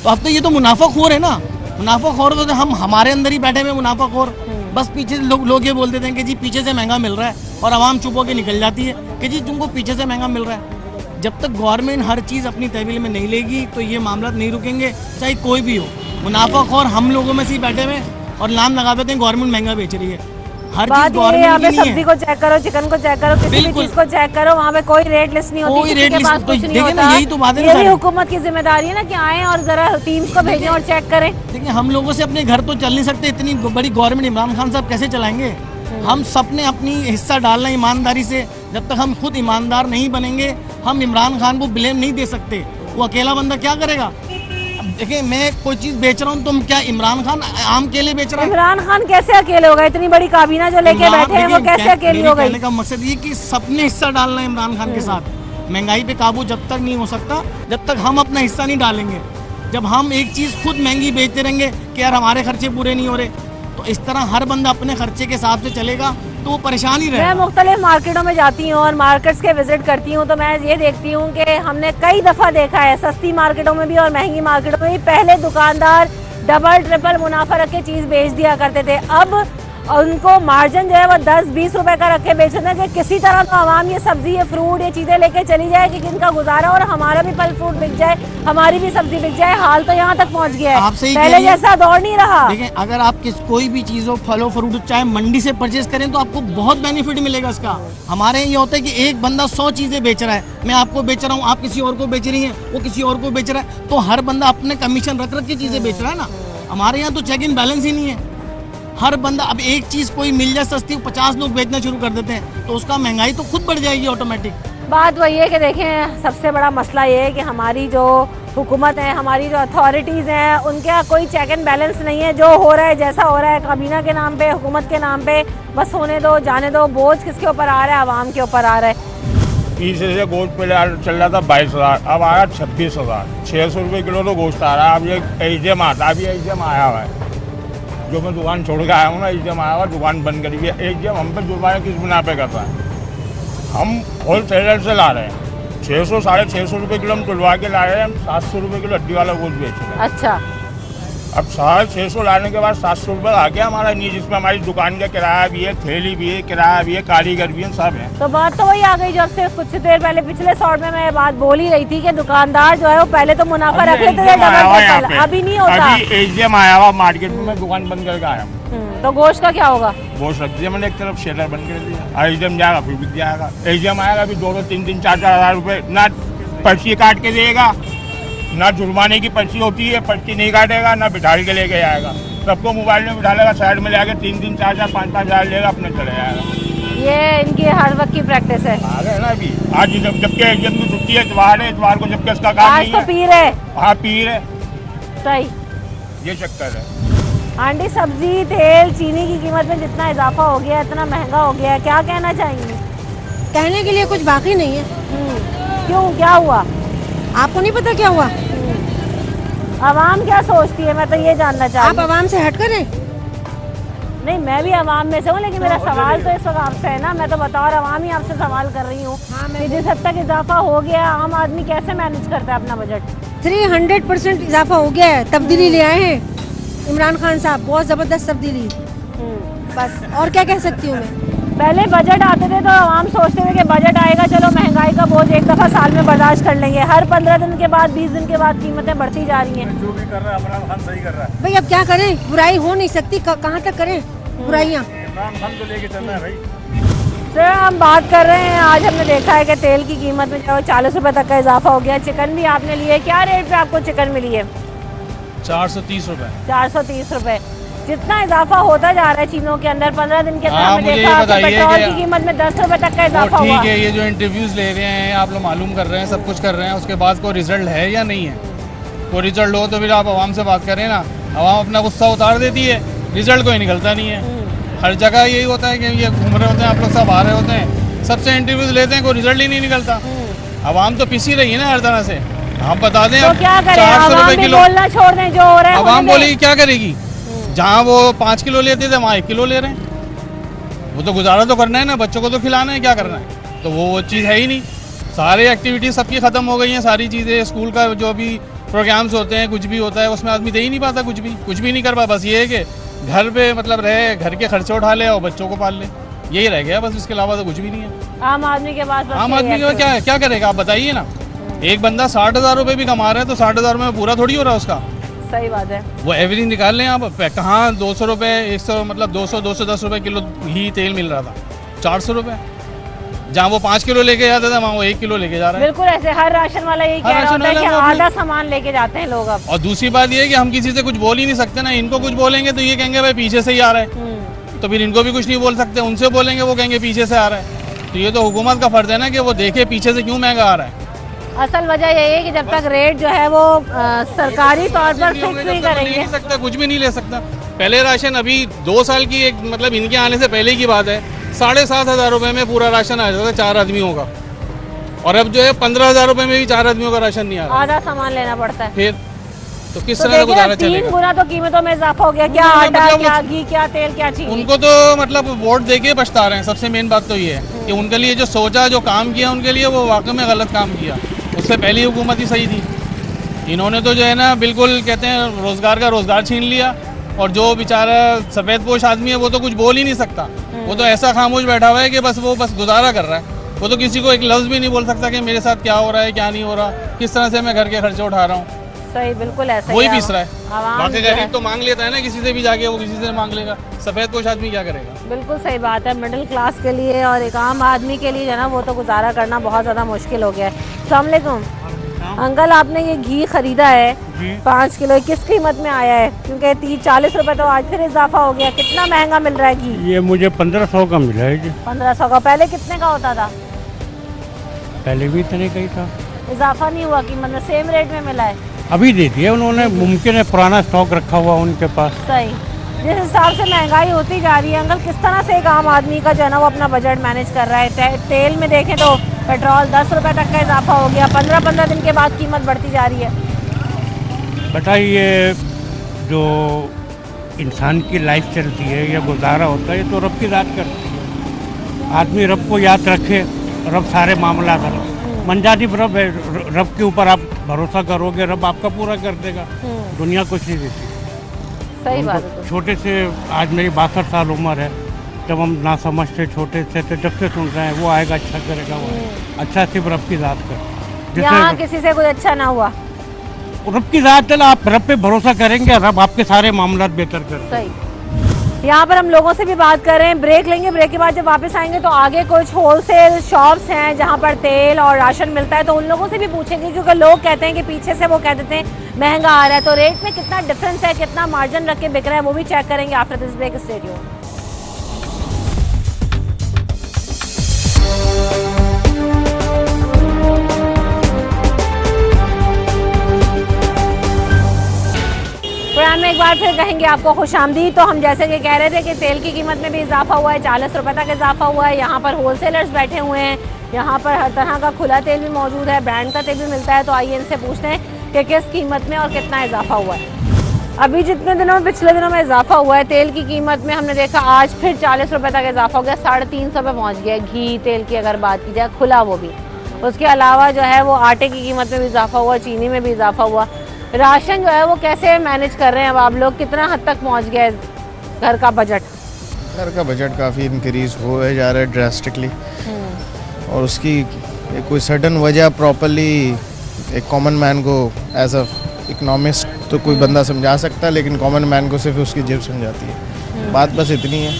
तो अब तो ये तो मुनाफाखोर है ना। मुनाफाखोर तो हम हमारे अंदर ही बैठे हुए मुनाफाखोर, बस पीछे से लोग ये बोल देते हैं कि जी पीछे से महंगा मिल रहा है, और आवाम चुप होकर निकल जाती है कि जी तुमको पीछे से महंगा मिल रहा है। जब तक गवर्नमेंट हर चीज़ अपनी तहवील में नहीं लेगी तो ये मामला नहीं रुकेंगे, चाहे कोई भी हो। मुनाफाखोर हम लोगों में से ही बैठे हुए और नाम लगा देते हैं गवर्नमेंट महंगा बेच रही है। हर चीज गवर्नमेंट की नहीं है। सब्जी को चेक करो, चिकन को चेक करो, किसी भी चीज को चेक करो, वहाँ पे कोई रेट लिस्ट नहीं होती, किसी के पास कुछ नहीं होता। यही तो बात है, यही हुकूमत की जिम्मेदारी है ना कि आए और जरा टीम्स को भेजें और चेक करें। देखिए हम लोगों से अपने घर तो चल नहीं सकते, इतनी बड़ी गवर्नमेंट इमरान खान साहब कैसे चलाएंगे। हम सब ने अपनी हिस्सा डालना ईमानदारी से। जब तक हम खुद ईमानदार नहीं बनेंगे हम इमरान खान को ब्लेम नहीं दे सकते। वो अकेला बंदा क्या करेगा। देखिए मैं कोई चीज बेच रहा हूँ, तुम क्या इमरान खान आम केले बेच रहा है। इमरान खान कैसे अकेले होगा, इतनी बड़ी काबीना जो लेके बैठे हैं वो कैसे अकेले हो गई। कहने का मकसद ये कि सबने हिस्सा डालना है इमरान खान के साथ। महंगाई पे काबू जब तक नहीं हो सकता जब तक हम अपना हिस्सा नहीं डालेंगे। जब हम एक चीज खुद महंगी बेचते रहेंगे कि यार हमारे खर्चे पूरे नहीं हो रहे, तो इस तरह हर बंदा अपने खर्चे के हिसाब से चलेगा तो वो परेशान ही रहेगा। मैं मुख्तलिफ मार्केटों में जाती हूँ और मार्केट्स के विजिट करती हूँ तो मैं ये देखती हूँ कि हमने कई दफ़ा देखा है सस्ती मार्केटों में भी और महंगी मार्केटों में भी पहले दुकानदार डबल ट्रिपल मुनाफा रख के चीज़ बेच दिया करते थे। अब उनको मार्जिन जो है वो 10-20 रुपए का रख के बेच रहे हैं कि किसी तरह तो आवाम ये सब्जी ये फ्रूट ये चीज़ें लेके चली जाए कि इनका गुजारा और हमारा भी फल फ्रूट बिक जाए, हमारी भी सब्जी बिक जाए। हाल तो यहाँ तक पहुँच गया है, पहले जैसा दौर नहीं रहा। देखिए अगर आप कोई भी चीज़ हो, फल हो फ्रूट चाहे मंडी से परचेज करें तो आपको बहुत बेनिफिट मिलेगा इसका। हमारे यहाँ ये होता है कि एक बंदा 100 चीज़ें बेच रहा है, मैं आपको बेच रहा हूँ, आप किसी और को बेच रही हैं, वो किसी और को बेच रहा है, तो हर बंदा अपने कमीशन रख के चीज़ें बेच रहा है ना। हमारे यहाँ तो चेक इन बैलेंस ही नहीं है। हर बंदा अब एक चीज़ कोई मिल जाए सस्ती 50 लोग बेचना शुरू कर देते हैं तो उसका महंगाई तो खुद बढ़ जाएगी ऑटोमेटिक। बात वही है कि देखें सबसे बड़ा मसला ये है कि हमारी जो हुकूमत है, हमारी जो अथॉरिटीज़ हैं, उनका कोई चेक एंड बैलेंस नहीं है। जो हो रहा है जैसा हो रहा है काबीना के नाम पे, हुकूमत के नाम पे, बस होने दो जाने दो। बोझ किसके ऊपर आ रहा है, आवाम के ऊपर आ रहा है। 30 से गोश्त पहले चल रहा था 22,000, अब आया 26,000। 600 रुपये किलो तो गोश्त आ रहा है। अब ये एचएम आता है, अभी एचएम आया हुआ है। जो मैं दुकान छोड़ के आया हूँ ना, एचएम आया हुआ, दुकान बंद करी हुई है। एचएम हम पे जुर्माना किस बिना पे कर रहा है। हम होल सेलर से ला रहे हैं 600-650 रुपये किलो हम तुलवा के ला रहे हैं। हम 700 रुपये किलो हड्डी वाला गोश्त बेच रहे हैं। अच्छा, अब 650 लाने के बाद 700 रुपये आ गया हमारा नहीं, जिसमें हमारी दुकान का किराया भी है, थैली भी है, किराया भी है, कारीगर भी है, सब है। तो बात तो वही आ गई जब से कुछ देर पहले पिछले शॉर्ट में मैं बात बोल ही रही थी कि दुकानदार जो है वो पहले तो मुनाफा रख लेते थे डबल, अभी नहीं होता। अभी एचएम आया हुआ मार्केट में, मैं दुकान बंद करके आया हूँ। तो गोश्त का क्या होगा। गोश्त रख दिया मैंने एक तरफ, शेलर बंद कर दिया। एचएम जाएगा फिर बिक जाएगा। एचएम आएगा अभी 2-3 4 हज़ार रुपये ना पर्ची काट के देगा, ना जुर्माने की पर्ची होती है, पर्ची नहीं काटेगा, ना बिठाल के लेके आएगा। सबको मोबाइल में बिठा लेगा, साइड में लेके 3-3 4-4 5-5 हज़ार लेगा, अपने चले जाएगा। ये इनकी हर वक्त की प्रैक्टिस है। आ गए ना अभी आज जबकि एचएम की छुट्टी है, इतवार है, इतवार को जबकि इसका काम आज नहीं तो है। पी रहे। हाँ पी रहे, सही। ये चक्कर है। आंटी सब्जी तेल चीनी की कीमत में जितना इजाफा हो गया, इतना महंगा हो गया है, क्या कहना चाहेंगे। कहने के लिए कुछ बाकी नहीं है। क्यों, क्या हुआ। आपको नहीं पता क्या हुआ। आवाम क्या सोचती है, मैं तो ये जानना चाहती हूँ। आप आवाम से हट कर नहीं, मैं भी आवाम में से हूँ, लेकिन मेरा सवाल तो इस वक्त आपसे है ना। मैं तो बतौर आवाम ही आपसे सवाल कर रही हूँ कि जिस हद तक इजाफा हो गया, आम आदमी कैसे मैनेज करता है अपना बजट। 300% इजाफा हो गया है। तब्दीली ले आए हैं इमरान खान साहब, बहुत ज़बरदस्त तब्दीली। बस और क्या कह सकती हूँ मैं। पहले बजट आते थे तो आवाम सोचते थे कि बजट आएगा, चलो महंगाई का बोझ एक दफ़ा साल में बर्दाश्त कर लेंगे। हर 15 दिन के बाद 20 दिन के बाद कीमतें बढ़ती जा रही हैं। जो भी कर रहा है इमरान खान सही कर रहा है भाई। अब क्या करें, बुराई हो नहीं सकती, कहाँ तक करें बुराइयाँ। इमरान खान को लेके चलना है भाई। तो हम बात कर रहे हैं, आज हमने देखा है कि तेल की कीमत में जो 40 रुपये तक का इजाफा हो गया। चिकन भी आपने लिए, क्या रेट पे आपको चिकन मिली है। 430 रुपये। 430 रुपये। जितना इजाफा होता जा रहा है चीज़ों के अंदर, 15 दिन के अंदर हमने देखा कि पेट्रोल की कीमत में 10 रुपये तक का इजाफा हुआ। ठीक है, ये जो इंटरव्यूज ले रहे हैं आप लोग मालूम कर रहे हैं, सब कुछ कर रहे हैं, उसके बाद कोई रिजल्ट है या नहीं है। कोई रिजल्ट हो तो फिर आप आवाम से बात करें ना। आवाम अपना गुस्सा उतार देती है, रिजल्ट कोई निकलता नहीं है। हर जगह यही होता है कि ये घूम रहे होते हैं, आप लोग सब आ रहे होते हैं, सबसे इंटरव्यूज लेते हैं, कोई रिजल्ट ही नहीं निकलता। आवाम तो पिसी रही है ना हर तरह से। हम बता दें तो क्या करें, 400 रुपये किलो बोलना छोड़ दें, जो हो रहा है आवाम बोलेगी क्या करेगी। जहाँ वो 5 किलो लेते थे वहाँ 1 किलो ले रहे हैं। वो तो गुजारा तो करना है ना, बच्चों को तो खिलाना है, क्या करना है। तो वो चीज़ है ही नहीं। सारी एक्टिविटीज सबकी ख़त्म हो गई हैं, सारी चीज़ें स्कूल का जो भी प्रोग्राम्स होते हैं, कुछ भी होता है उसमें आदमी दे ही नहीं पाता, कुछ भी नहीं कर पाता। बस ये है कि घर पे मतलब रहे, घर के खर्चे उठा ले और बच्चों को पाल ले, यही रह गया बस। इसके अलावा तो कुछ भी नहीं है। आम आदमी के पास आम आदमी का क्या करेगा आप बताइए ना। एक बंदा 60,000 रुपये भी कमा रहा है तो 60,000 में पूरा थोड़ी हो रहा है उसका। सही बात है। वो एवरेज निकाल लें आप, कहाँ 200 रुपये 100 मतलब 200-210 रुपये किलो घी तेल मिल रहा था, 400 रुपये। जहाँ वो 5 किलो लेके जाता था वहाँ वो 1 किलो लेके जा रहा है। बिल्कुल ऐसे हर राशन वाला यही कह रहा होता है कि आधा सामान लेके जाते हैं लोग अब। और दूसरी बात ये है कि हम किसी से कुछ बोल ही नहीं सकते ना। इनको कुछ बोलेंगे तो ये कहेंगे भाई पीछे से ही आ रहा है, तो फिर इनको भी कुछ नहीं बोल सकते। उनसे बोलेंगे वो कहेंगे पीछे से आ रहा है। तो ये तो हुकूमत का फर्ज है ना कि वो देखे पीछे से क्यों महंगा आ रहा है। असल वजह यही है कि जब तक रेट जो है वो सरकारी तौर पर फिक्स नहीं करेंगे, सकता कुछ भी नहीं ले सकता। पहले राशन अभी 2 साल की एक मतलब इनके आने से पहले की बात है, 7,500 रुपये में पूरा राशन आ जाता था 4 आदमियों का। और अब जो है 15,000 रुपये में भी 4 आदमियों का राशन नहीं आ रहा। आधा सामान लेना पड़ता है। फिर तो किस तरह का गुजारा चलेगा? 3 गुना तो कीमतों में इजाफा हो गया। क्या आटा, क्या घी, क्या तेल, क्या चीनी। उनको तो मतलब वोट देके पछता रहे हैं। सबसे मेन बात तो ये है कि उनके लिए जो सोचा, जो काम किया उनके लिए, वो वाकई में गलत काम किया। उससे पहली हुकूमत ही सही थी। इन्होंने तो जो है ना बिल्कुल कहते हैं रोजगार का रोजगार छीन लिया। और जो बेचारा सफ़ेद पोश आदमी है वो तो कुछ बोल ही नहीं सकता। वो तो ऐसा खामोश बैठा हुआ है कि बस वो गुजारा कर रहा है। वो तो किसी को एक लफ्ज़ भी नहीं बोल सकता कि मेरे साथ क्या हो रहा है, क्या नहीं हो रहा, किस तरह से मैं घर के खर्चे उठा रहा हूँ। सही, बिल्कुल ऐसा वही पीस रहा है। बाकी गरीब तो मांग लेता है ना किसी से भी जाके, वो किसी से मांग लेगा। सफ़ेद पोश आदमी क्या करेगा? बिल्कुल सही बात है। मिडिल क्लास के लिए और एक आम आदमी के लिए जो है ना वो तो गुजारा करना बहुत ज़्यादा मुश्किल हो गया है। अस्सलाम वालेकुम अंकल, आपने ये घी खरीदा है 5 किलो, किस कीमत में आया है? क्योंकि 30-40 रुपए तो आज फिर इजाफा हो गया। कितना महंगा मिल रहा है घी? ये मुझे 1500 का मिला है जी। 1500 का। पहले कितने का होता था? पहले भी इतने का ही था। इजाफा नहीं हुआ कीमत में, सेम रेट में मिला है? अभी दे दिया उन्होंने, मुमकिन है पुराना स्टॉक रखा हुआ उनके पास। सही। जिस हिसाब से महंगाई होती जा रही है अंकल, किस तरह से एक आम आदमी का जो है ना वो अपना बजट मैनेज कर रहा है? तेल में देखें तो पेट्रोल 10 रुपए तक का इजाफा हो गया। 15-15 दिन के बाद कीमत बढ़ती जा रही है। बेटा ये जो इंसान की लाइफ चलती है या गुजारा होता है ये तो रब की ज़ात करती है। आदमी रब को याद रखे, रब सारे मामला कर। मनजानिब रब है, रब के ऊपर आप भरोसा करोगे, रब आपका पूरा कर देगा। दुनिया कुछ नहीं देती। सही बात है। छोटे से आज मेरी 62 साल उम्र है, जब हम ना समझते छोटे से तो जब से सुन रहे हैं वो आएगा अच्छा करेगा, वो अच्छा सिर्फ रब की ज़ात कर। यहाँ किसी से कुछ अच्छा ना हुआ, रब की ज़ात है, आप रब पे भरोसा करेंगे, रब आपके सारे मामला बेहतर कर। सही। यहाँ पर हम लोगों से भी बात कर रहे हैं, ब्रेक लेंगे। ब्रेक के बाद जब वापस आएंगे तो आगे कुछ होलसेल शॉप्स हैं जहाँ पर तेल और राशन मिलता है, तो उन लोगों से भी पूछेंगे। क्योंकि लोग कहते हैं कि पीछे से वो कह देते हैं महंगा आ रहा है, तो रेट में कितना डिफरेंस है, कितना मार्जिन रख के बिक रहा है, वो भी चेक करेंगे after this break. Stay tuned. Programme में एक बार फिर कहेंगे आपको खुशामदीद। तो हम जैसे कि कह रहे थे कि तेल की कीमत में भी इजाफा हुआ है, 40 रुपए तक इजाफा हुआ है। यहाँ पर होलसेलर्स बैठे हुए हैं, यहाँ पर हर तरह का खुला तेल भी मौजूद है, ब्रांड का तेल भी मिलता है। तो आइए इनसे पूछते हैं कि किस कीमत में और कितना इजाफा हुआ है। अभी जितने दिनों में, पिछले दिनों में इजाफा हुआ है तेल की कीमत में, हमने देखा आज फिर 40 रुपए तक इजाफा हो गया, 350 पे पहुँच गया घी तेल की अगर बात की जाए, खुला वो भी। उसके अलावा जो है वो आटे की कीमत में भी इजाफा हुआ, चीनी में भी इजाफा हुआ। राशन जो है वो कैसे मैनेज कर रहे हैं अब आप लोग? कितना हद तक पहुंच गया है घर का बजट? घर का बजट काफ़ी इंक्रीज हो जा रहा है ड्रास्टिकली, और उसकी कोई सडन वजह प्रॉपरली एक कॉमन मैन को एज अ इकोनॉमिस्ट तो कोई बंदा समझा सकता है, लेकिन कॉमन मैन को सिर्फ उसकी जेब समझाती है। बात बस इतनी है,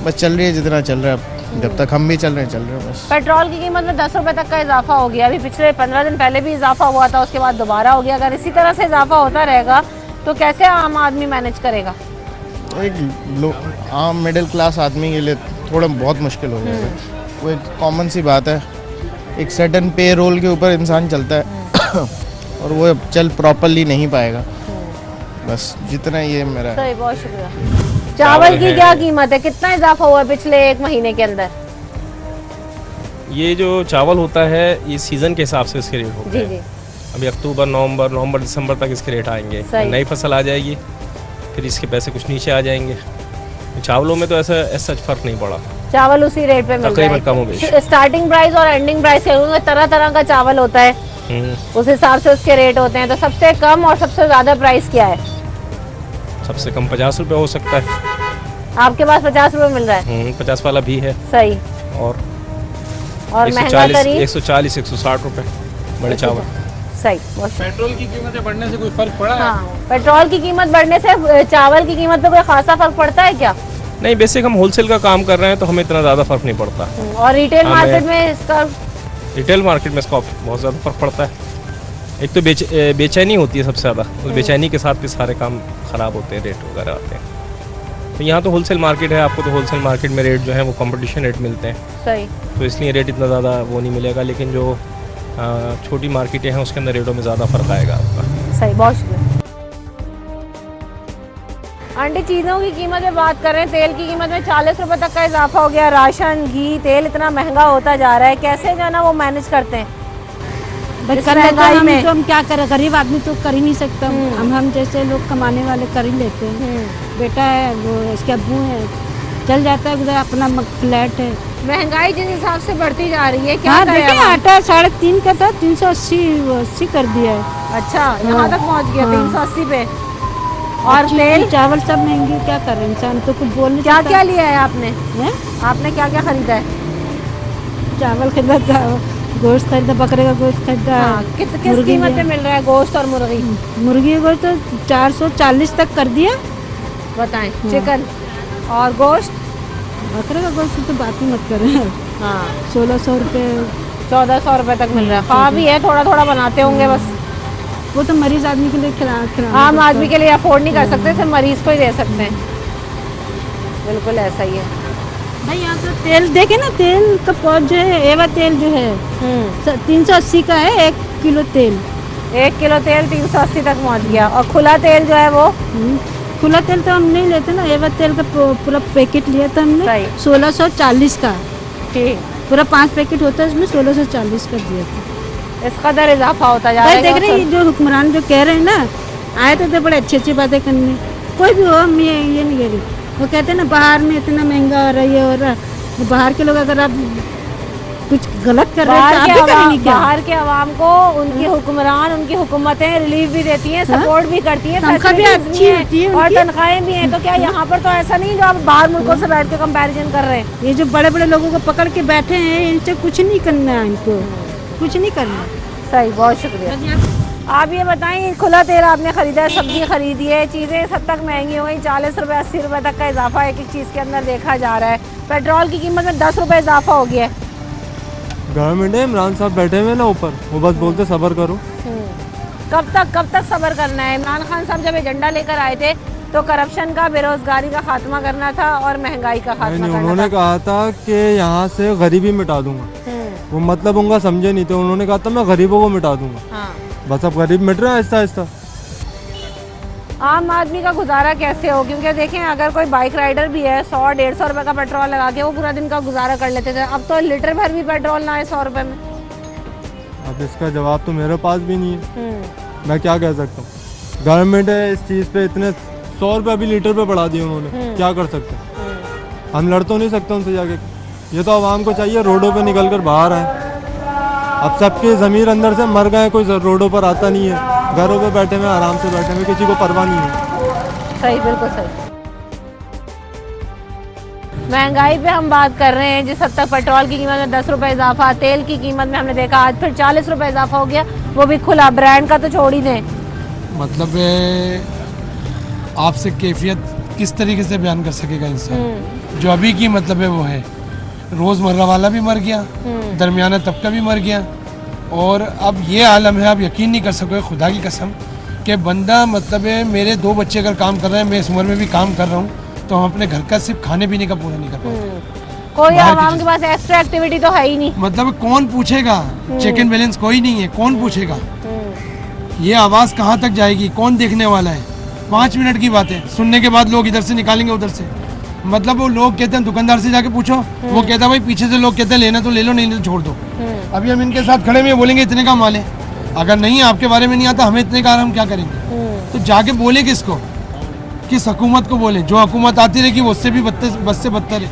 बस चल रही है जितना चल रहा है, जब तक हम भी चल रहे हैं बस। पेट्रोल की कीमत में 10 रुपए तक का इजाफा हो गया, अभी पिछले 15 दिन पहले भी इजाफा हुआ था, उसके बाद दोबारा हो गया। अगर इसी तरह से इजाफा होता रहेगा तो कैसे आम आदमी मैनेज करेगा? एक आम मिडिल क्लास आदमी के लिए थोड़ा बहुत मुश्किल हो जाएगा। वो एक कॉमन सी बात है, एक सर्टेन पे रोल के ऊपर इंसान चलता है और वो चल प्रॉपरली नहीं पाएगा। बस जितना ये मेरा सही, बहुत शुक्रिया। चावल की क्या कीमत है, कितना इजाफा हुआ पिछले 1 महीने के अंदर? ये जो चावल होता है ये सीजन के हिसाब से इसके रेट होते हैं। जी। अभी अक्टूबर, नवंबर, दिसंबर तक इसके रेट आएंगे। नई फसल आ जाएगी फिर इसके पैसे कुछ नीचे आ जाएंगे। चावलों में तो ऐसा फर्क नहीं पड़ा, चावल उसी रेट पे मिलता है, कम हो गई। स्टार्टिंग प्राइस और एंडिंग प्राइस तरह तरह का चावल होता है, उस हिसाब से उसके रेट होते हैं। तो सबसे कम और सबसे ज्यादा प्राइस क्या है? सबसे कम 50 रुपये हो सकता है। आपके पास 50 रुपए मिल रहा है? 50 वाला भी है। सही। और महंगा तरीन 140 160 रुपये बड़े चावल। सही। पेट्रोल की कीमतें बढ़ने से कोई फर्क पड़ा है? हाँ, पेट्रोल की कीमत बढ़ने से चावल की कीमत पे कोई खासा फर्क पड़ता है क्या? नहीं, बेसिक हम होलसेल का काम कर रहे हैं तो हमें इतना ज़्यादा फर्क नहीं पड़ता। और रिटेल मार्केट में इसका? रिटेल मार्केट में इसका बहुत ज़्यादा फर्क पड़ता है। एक तो बेचैनी होती है सबसे ज़्यादा, उस बेचैनी के साथ भी सारे काम ख़राब होते हैं, रेट वगैरह आते हैं। तो यहाँ तो होलसेल मार्केट है, आपको तो होलसेल मार्केट में रेट जो है वो कंपटीशन रेट मिलते हैं। सही। तो इसलिए रेट इतना ज़्यादा वो नहीं मिलेगा, लेकिन जो छोटी मार्केटें हैं उसके अंदर रेटों में ज़्यादा फ़र्क आएगा आपका। सही, बहुत शुक्रिया। आंटी, चीज़ों की कीमत में बात करें, तेल की कीमत में 40 रुपये तक का इजाफा हो गया। राशन, घी, तेल इतना महंगा होता जा रहा है, कैसे जो है ना वो मैनेज करते हैं इस महंगाई में? तो हम क्या करें, गरीब आदमी तो कर ही नहीं सकता। हम जैसे लोग कमाने वाले कर ही लेते हैं। बेटा है, वो इसके अब्बू है, चल जाता है, उधर अपना फ्लैट है। महंगाई जिस हिसाब से बढ़ती जा रही है, क्या हाँ, करें? देखिए आटा 3.5 का था, 380 कर दिया है। अच्छा, यहाँ तक पहुँच गया 380 पे। और तेल चावल सब महंगे, क्या करें, इंसान तो कुछ बोल नहीं सकता। क्या लिया है आपने? आपने क्या क्या खरीदा है? चावल खरीदा था, गोश्त खरीदा, बकरे का गोश्त खरीदा। किस कीमत पे मिल रहा है गोश्त और मुर्गी? मुर्गी गोश्त तो 440 तक कर दिया। बताएं। चिकन और गोश्त? बकरे का गोश्त तो बात ही मत करें। हाँ, 1600 रुपये 1400 रुपये तक मिल रहा है। खा भी है, थोड़ा थोड़ा बनाते होंगे बस। वो तो मरीज आदमी के लिए खिला आम आदमी के लिए अफोर्ड नहीं कर सकते, सिर्फ मरीज को ही दे सकते हैं। बिल्कुल ऐसा ही है भाई। यहाँ तो तेल देखे ना, तेल का पौध जो है, एवा तेल जो है 380 का है 1 किलो तेल। 1 किलो तेल 380 तक पहुँच गया। और खुला तेल जो है वो? खुला तेल तो हम नहीं लेते ना, एवा तेल का पूरा पैकेट लिया था हमने 1640 का। ठीक। पूरा 5 पैकेट होता है, इसमें 1640 का दिया था। इस कदर इजाफा होता जा रहा है। देख रहे हैं जो हुक्मरान जो कह रहे हैं ना, आए तो बड़े अच्छी बातें करने, कोई भी हो, हम ये नहीं कह रही। वो कहते हैं ना बाहर में इतना महंगा हो रहा है, ये हो रहा है। बाहर के लोग अगर आप कुछ गलत कर रहे हैं तो आप भी करेंगे क्या? बाहर के आवाम को उनकी हुक्मरान, उनकी हुकूमतें रिलीफ भी देती हैं, सपोर्ट भी करती हैं, तनख्वाह भी अच्छी होती है और तनख्वाहें भी हैं। तो क्या यहाँ पर तो ऐसा नहीं जो आप बाहर मुल्कों से बैठ के कंपैरिजन कर रहे हैं? ये जो बड़े बड़े लोगों को पकड़ के बैठे हैं, इनसे कुछ नहीं करना है, इनको कुछ नहीं करना। सही, बहुत शुक्रिया। आप ये बताएं, खुला तेल आपने खरीदा है, सब्जी खरीदी है, चीज़ें सब तक महंगी हो गई, 40 रुपये 80 रुपये तक का इजाफा एक एक चीज़ के अंदर देखा जा रहा है। पेट्रोल की कीमत में 10 रुपये इजाफा हो गया है। गवर्नमेंट है, इमरान साहब बैठे हुए ना ऊपर, वो बस बोलते सब्र करो। कब तक सब्र करना है? इमरान खान साहब जब एजेंडा लेकर आए थे तो करप्शन का, बेरोजगारी का खात्मा करना था और महंगाई का खात्मा करना था। उन्होंने कहा था कि यहाँ से गरीबी मिटा दूंगा। वो मतलब उनका समझे नहीं थे। उन्होंने कहा था मैं गरीबों को मिटा दूंगा। हाँ। बस अब गरीब मिट रहा है आहिस्ता आहिस्ता। आम आदमी का गुजारा कैसे हो? क्योंकि देखें, अगर कोई बाइक राइडर भी है, 100-150 रुपये का पेट्रोल लगा के वो पूरा दिन का गुजारा कर लेते थे। अब तो लीटर भर भी पेट्रोल ना है 100 रुपये में। अब इसका जवाब तो मेरे पास भी नहीं है, मैं क्या कह सकता हूँ। गवर्नमेंट है, इस चीज़ पे इतने 100 रुपये अभी लीटर पे बढ़ा दिए उन्होंने, क्या कर सकते हैं? हम लड़ तो नहीं सकते उनसे जाके। ये तो आवाम को चाहिए रोडों पे निकल कर बाहर आए। अब सबके ज़मीर अंदर से मर गए, कोई रोडों पर आता नहीं है, घरों पे बैठे हुए आराम से बैठे हुए, किसी को परवाह नहीं है। सही, बिल्कुल सही। महंगाई पे हम बात कर रहे हैं, जिस हद तक पेट्रोल की कीमत में 10 रुपये इजाफा, तेल की कीमत में हमने देखा आज फिर 40 रुपये इजाफा हो गया, वो भी खुला, ब्रांड का तो छोड़ ही दें। मतलब आपसे कैफियत किस तरीके से बयान कर सकेगा इंसान? जो अभी की मतलब है वो है, रोज़मर्रा वाला भी मर गया, दरमियाना तबका भी मर गया, और अब ये आलम है, आप यकीन नहीं कर सकोगे खुदा की कसम कि बंदा मतलब है, मेरे 2 बच्चे अगर काम कर रहे हैं, मैं इस उम्र में भी काम कर रहा हूँ, तो हम अपने घर का सिर्फ खाने पीने का पूरा नहीं कर पाते। कोई आवाम के पास एक्स्ट्रा एक्टिविटी तो है ही नहीं। मतलब कौन पूछेगा? चेक एंड बैलेंस कोई नहीं है, कौन पूछेगा? ये आवाज़ कहाँ तक जाएगी, कौन देखने वाला है? 5 मिनट की बात है, सुनने के बाद लोग इधर से निकालेंगे उधर से। मतलब वो लोग कहते हैं, दुकानदार से जाके पूछो, वो कहता है भाई पीछे से लोग कहते हैं लेना तो ले लो, नहीं तो छोड़ दो। अभी हम इनके साथ खड़े हुए बोलेंगे इतने का माल है, अगर नहीं आपके बारे में नहीं आता, हमें इतने का हम क्या करेंगे? तो जाके बोले किसको? किस हुकूमत को बोले? जो हुकूमत आती रहेगी वो उससे भी बस से बदतर है।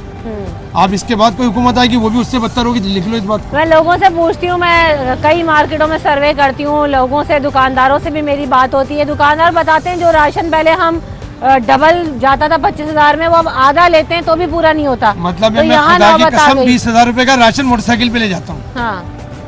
आप इसके बाद कोई हुकूमत आएगी वो भी उससे बदतर होगी, लिख लो इस बात को। मैं लोगों से पूछती हूँ, मैं कई मार्केटों में सर्वे करती हूँ, लोगों से, दुकानदारों से भी मेरी बात होती है। दुकानदार बताते हैं जो राशन पहले हम डबल जाता था 25,000 में, वो अब आधा लेते हैं तो भी पूरा नहीं होता। मतलब तो मैं यहाँ खुदा की नौबत आ कसम गई। 20,000 रुपए का राशन मोटरसाइकिल पे ले जाता हूँ। हाँ,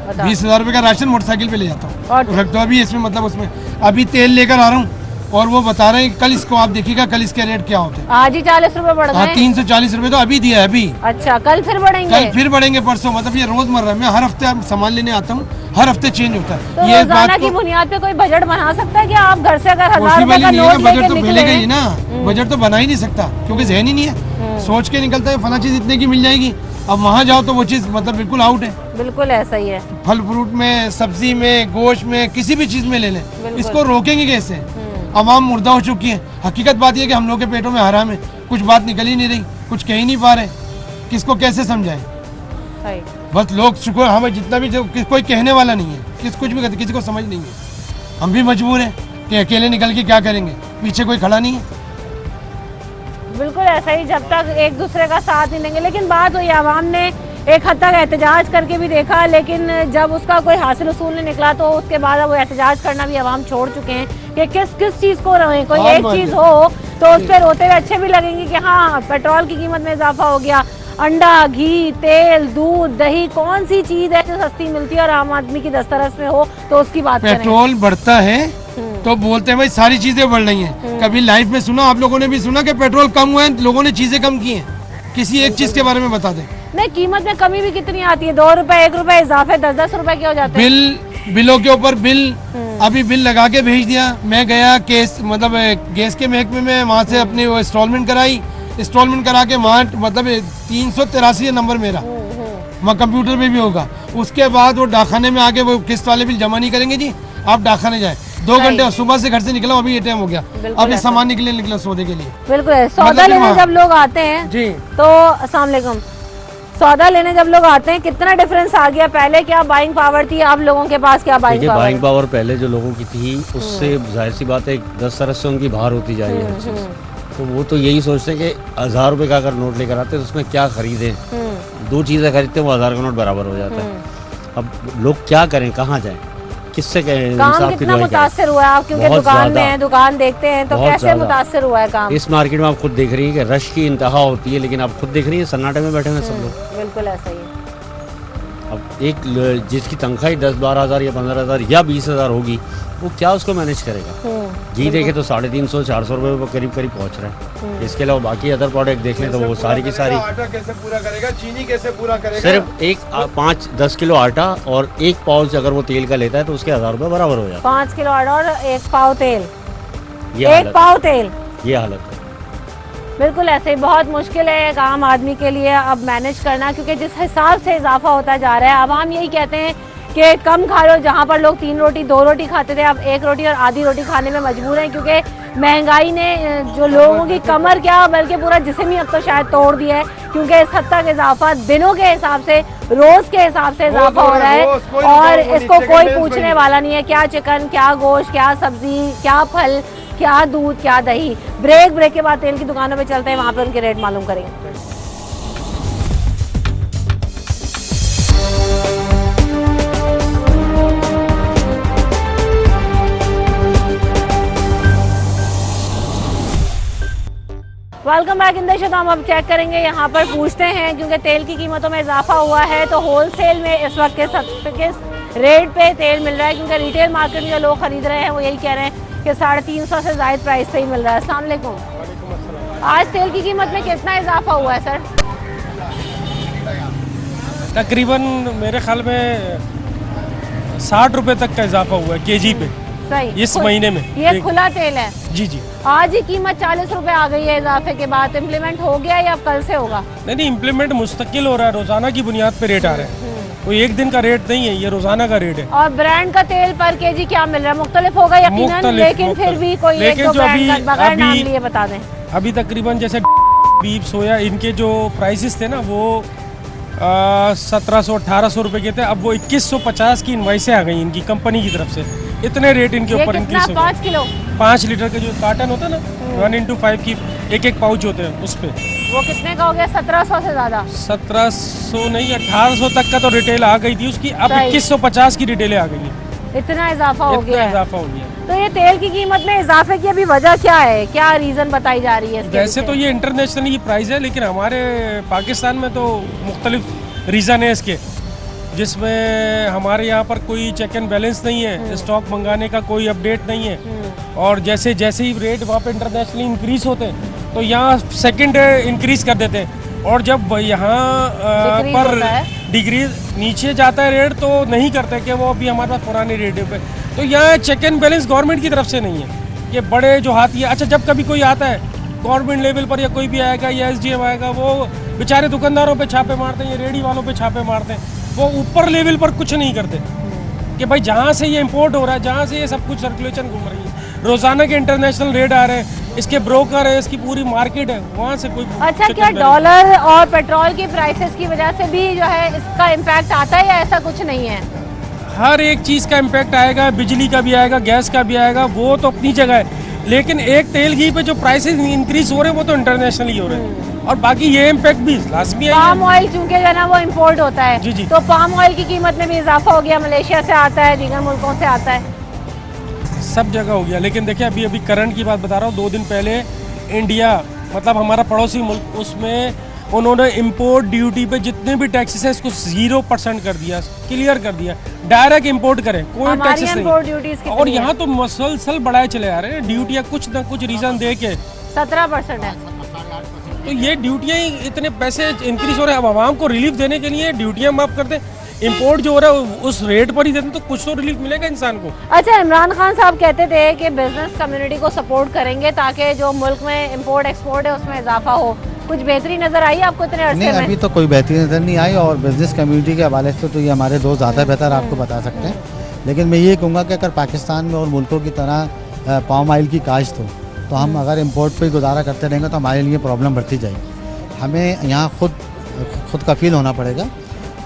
बताओ। 20,000 रुपए का राशन मोटरसाइकिल पे ले जाता हूँ और रख दो। अभी इसमें मतलब उसमें अभी तेल लेकर आ रहा हूँ और वो बता रहे हैं कल इसको आप देखिएगा कल इसके रेट क्या होते हैं। आज ही 40 रुपए बढ़ हाँ गए। 340 रुपए तो अभी दिया है अभी। अच्छा, कल फिर बढ़ेंगे? कल फिर बढ़ेंगे परसों। मतलब ये रोजमर्रा में हर हफ्ते सामान लेने आता हूँ, हर हफ्ते चेंज होता है। तो ये रोजाना बात की बुनियाद पे कोई बजट बना सकता है कि आप घर से अगर 1000 रुपए पॉसिबल का ही नहीं है। नोट बजट लेके तो निकले मिलेगा ही ना, बजट तो बना ही नहीं सकता क्योंकि जहन ही नहीं है। सोच के निकलता है फला चीज इतने की मिल जाएगी, अब वहाँ जाओ तो वो चीज मतलब बिल्कुल आउट है। बिल्कुल ऐसा ही है। फल फ्रूट में, सब्जी में, गोश्त में, किसी भी चीज में ले लें, इसको रोकेंगे कैसे? अवाम मुर्दा हो चुकी है। हकीकत बात यह कि हम लोग के पेटों में हराम है, कुछ बात निकल ही नहीं रही, कुछ कह ही नहीं पा रहे, किसको कैसे समझाएं? सही। बस लोग शुक्र हमें जितना भी कोई कहने वाला नहीं है, कुछ भी किसी को समझ नहीं है। हम भी मजबूर हैं कि अकेले निकल के क्या करेंगे, पीछे कोई खड़ा नहीं है। बिल्कुल ऐसा ही, जब तक एक दूसरे का साथ नहीं देंगे। लेकिन बात हुई, आवाम ने एक हद तक एहतजाज करके भी देखा, लेकिन जब उसका कोई हासिल उसूल नहीं निकला तो उसके बाद अब वो एहतजाज करना भी आवाम छोड़ चुके हैं कि किस किस चीज़ को रोएं। कोई एक चीज़ हो तो उस पर रोते हुए अच्छे भी लगेंगे कि हाँ पेट्रोल की कीमत में इजाफा हो गया, अंडा, घी, तेल, दूध, दही, कौन सी चीज़ है जो सस्ती मिलती है और आम आदमी की दस्तरस में हो तो उसकी बात करें। पेट्रोल बढ़ता है तो बोलते हैं भाई सारी चीजें बढ़ रही हैं। कभी लाइफ में सुना, आप लोगों ने भी सुना कि पेट्रोल कम हुआ है, लोगों ने चीजें कम की हैं? किसी एक चीज के बारे में बता दें। नहीं, कीमत में कमी भी कितनी आती है, 2 रुपए 1 रुपए इजाफे 10-10 रुपए के हो जाते हैं। बिलों के ऊपर बिल, अभी बिल लगा के भेज दिया। मैं गया केस मतलब गैस के महकमे में, वहाँ से अपनी वो इंस्टॉलमेंट कराई, इंस्टॉलमेंट करा के वहाँ मतलब 383 नंबर मेरा वहाँ कंप्यूटर पे भी होगा। उसके बाद वो डाकखाने में आके वो किस्त वाले बिल जमा नहीं करेंगे जी, आप डाकखाने जाए। 2 घंटे सुबह से घर से निकला हूँ, अभी ये टाइम हो गया, अभी सामान निकला सौदे के लिए। बिल्कुल है। सौदा लेने जब लोग आते हैं जी तो अस्सलाम वालेकुम, सौदा लेने जब लोग आते हैं कितना डिफरेंस आ गया? पहले क्या बाइंग पावर थी, आप लोगों के पास क्या बाइंग पावर? बाइंग पावर पहले जो लोगों की थी उससे जाहिर सी बात है 10 तरह से उनकी बाहर होती जा रही है। तो वो तो यही सोचते हैं कि 1000 रुपये का अगर नोट लेकर आते हैं तो उसमें क्या खरीदें, 2 चीज़ें खरीदते हैं वो 1000 का नोट बराबर हो जाता है। अब लोग क्या करें, कहाँ जाएं, किससे कहें? काम कितना मुतासर हुआ है आप, क्योंकि दुकान में है, दुकान देखते हैं तो कैसे मुतासर हुआ है काम? इस मार्केट में आप खुद देख रही हैं कि रश की इंतहा होती है, लेकिन आप खुद देख रही हैं सन्नाटे में बैठे हैं सब लोग। बिल्कुल ऐसा ही है। अब एक जिसकी तनख्वाही 10-12 हज़ार या 15,000 या 20,000 होगी, वो क्या उसको मैनेज करेगा? घी देखे तो 350-400 रुपये करीब करीब पहुंच रहा है। इसके अलावा बाकी अदर प्रोडक्ट देख लें तो वो सारी की सारी, आटा कैसे पूरा करेगा, चीनी कैसे पूरा करेगा? सिर्फ एक 5-10 किलो आटा और 1 पाउच अगर वो तेल का लेता है तो उसके 1000 रुपये बराबर हो जाता 5 किलो आटा और 1 पाव तेल, है। 1 पाव तेल, ये हालत है। बिल्कुल ऐसे ही। बहुत मुश्किल है एक आम आदमी के लिए अब मैनेज करना, क्योंकि जिस हिसाब से इजाफा होता जा रहा है। आवाम यही कहते हैं कि कम खा लो, जहाँ पर लोग 3 रोटी 2 रोटी खाते थे अब 1 रोटी और आधी रोटी खाने में मजबूर हैं, क्योंकि महंगाई ने जो लोगों की कमर क्या बल्कि पूरा जिस्म ही अब तो शायद तोड़ दिया है, क्योंकि इस हद तक इजाफा दिनों के हिसाब से, रोज के हिसाब से इजाफा हो रहा है और इसको कोई पूछने वाला नहीं है। क्या चिकन, क्या गोश्त, क्या सब्जी, क्या फल, क्या दूध, क्या दही। ब्रेक के बाद तेल की दुकानों पे चलते हैं, वहाँ पे उनके रेट मालूम करेंगे। Welcome back in the show. तो हम अब चेक करेंगे, यहाँ पर पूछते हैं, क्योंकि तेल की कीमतों में इजाफा हुआ है तो होलसेल में इस वक्त किस रेट पे तेल मिल रहा है, क्योंकि रिटेल मार्केट में जो लोग खरीद रहे हैं वो यही कह रहे हैं कि 350 से ज़ायद प्राइस पे ही मिल रहा है। अस्सलाम वालेकुम। आज तेल की कीमत में कितना इजाफा हुआ है सर? तकरीबन मेरे ख्याल में 60 रुपए तक का इजाफा हुआ है केजी पे। सही। इस महीने में ये खुला तेल है? जी जी। आज ही कीमत 40 रुपए आ गई है इजाफे के बाद। इम्प्लीमेंट हो गया या कल से होगा? नहीं, इम्प्लीमेंट मुस्तकिल हो रहा है, रोजाना की बुनियाद पे रेट आ रहा है, कोई एक दिन का रेट नहीं है, ये रोजाना का रेट है। और ब्रांड का तेल पर केजी क्या मिल रहा है? मुख्तलिफ होगा यकीनन, लेकिन फिर भी कोई एक दो ब्रांड का बगैर नाम लिए बता दें। अभी तकरीबन जैसे बीप, सोया, इनके जो प्राइसेस थे ना वो 1700-1800 रुपए के थे, अब वो 2150 की इनवाइसें आ गई इनकी कंपनी की तरफ से। इतने रेट इनके ऊपर इंक्रीज हो गए। 5 किलो 5 लीटर के जो कार्टन होता है ना 1x5 की एक पाउच होते हैं उस पे वो कितने का हो गया? 1700 से ज्यादा? 1700 नहीं 1800 तक का तो रिटेल आ गई थी उसकी, अब 2150 की रिटेल आ गई है। इतना इजाफा हो गया? इजाफा हो गया। तो ये तेल की कीमत में इजाफे की अभी वजह क्या है, क्या रीज़न बताई जा रही है इसके वैसे पीछे? तो ये इंटरनेशनली प्राइस है, लेकिन हमारे पाकिस्तान में तो मुख्तलिफ रीज़न है इसके, जिसमें हमारे यहाँ पर कोई चेक एंड बैलेंस नहीं है, स्टॉक मंगाने का कोई अपडेट नहीं है, और जैसे जैसे ही रेट वहाँ पे इंटरनेशनली इंक्रीज होते हैं तो यहाँ सेकंड इंक्रीज कर देते हैं, और जब यहाँ पर डिग्री नीचे जाता है रेट तो नहीं करते कि वो अभी हमारे पास पुराने रेट पे। तो यहाँ चेक एंड बैलेंस गवर्नमेंट की तरफ से नहीं है, ये बड़े जो हाथी है। अच्छा, जब कभी कोई आता है गवर्नमेंट लेवल पर या कोई भी आएगा या SDM आएगा, वो बेचारे दुकानदारों पे छापे मारते हैं, ये रेडी वालों पे छापे मारते हैं, वो ऊपर लेवल पर कुछ नहीं करते कि भाई जहाँ से ये इंपोर्ट हो रहा है, जहाँ से ये सब कुछ सर्कुलेशन घूम रही है, रोजाना के इंटरनेशनल रेट आ रहे हैं, इसके ब्रोकर है, इसकी पूरी मार्केट है, वहाँ से कोई। अच्छा, क्या डॉलर और पेट्रोल की प्राइसेस की वजह से भी जो है इसका इम्पैक्ट आता है या ऐसा कुछ नहीं है? हर एक चीज़ का इम्पैक्ट आएगा, बिजली का भी आएगा, गैस का भी आएगा, वो तो अपनी जगह है, लेकिन एक तेल घी पे जो प्राइसेस इंक्रीज हो रहे हैं वो तो इंटरनेशनली हो रहे हैं, और बाकी ये इम्पैक्ट भी लाजमी है। पाम ऑयल चूंकि जो है ना वो इम्पोर्ट होता है, जी जी, तो पाम ऑयल की कीमत में भी इजाफा हो गया, मलेशिया से आता है, दीगर मुल्कों से आता है, सब जगह हो गया। लेकिन देखिए अभी करंट की बात बता रहा हूँ, 2 दिन पहले इंडिया मतलब हमारा पड़ोसी मुल्क, उसमें उन्होंने इंपोर्ट ड्यूटी पे जितने भी टैक्सेस है उसको 0% कर दिया, क्लियर कर दिया, डायरेक्ट इंपोर्ट करें, कोई टैक्सेस नहीं। और यहाँ तो मसलसल बढ़ाए चले आ रहे हैं ड्यूटियाँ, कुछ ना कुछ रीजन दे के 17% है। तो ये ड्यूटियाँ इतने पैसे इंक्रीज हो रहे हैं, अब आवाम को रिलीफ देने के लिए ड्यूटियाँ माफ कर दें, इंपोर्ट जो हो रहा है उस रेट पर ही देते तो कुछ तो रिलीफ मिलेगा इंसान को। अच्छा, इमरान खान साहब कहते थे कि बिजनेस कम्युनिटी को सपोर्ट करेंगे ताकि जो मुल्क में इंपोर्ट एक्सपोर्ट है उसमें इजाफा हो, कुछ बेहतरी नजर आई आपको इतने अरसे में? नहीं, अभी तो कोई बेहतरी नज़र नहीं आई, और बिजनेस कम्युनिटी के हवाले से तो ये हमारे दोस्त ज़्यादा बेहतर आपको बता सकते हैं, लेकिन मैं ये कहूँगा कि अगर पाकिस्तान में और मुल्कों की तरह पाम ऑयल की काश्त हो तो हम अगर इम्पोर्ट पर गुजारा करते रहेंगे तो हमारे लिए प्रॉब्लम बढ़ती जाएगी। हमें यहाँ खुद कफील होना पड़ेगा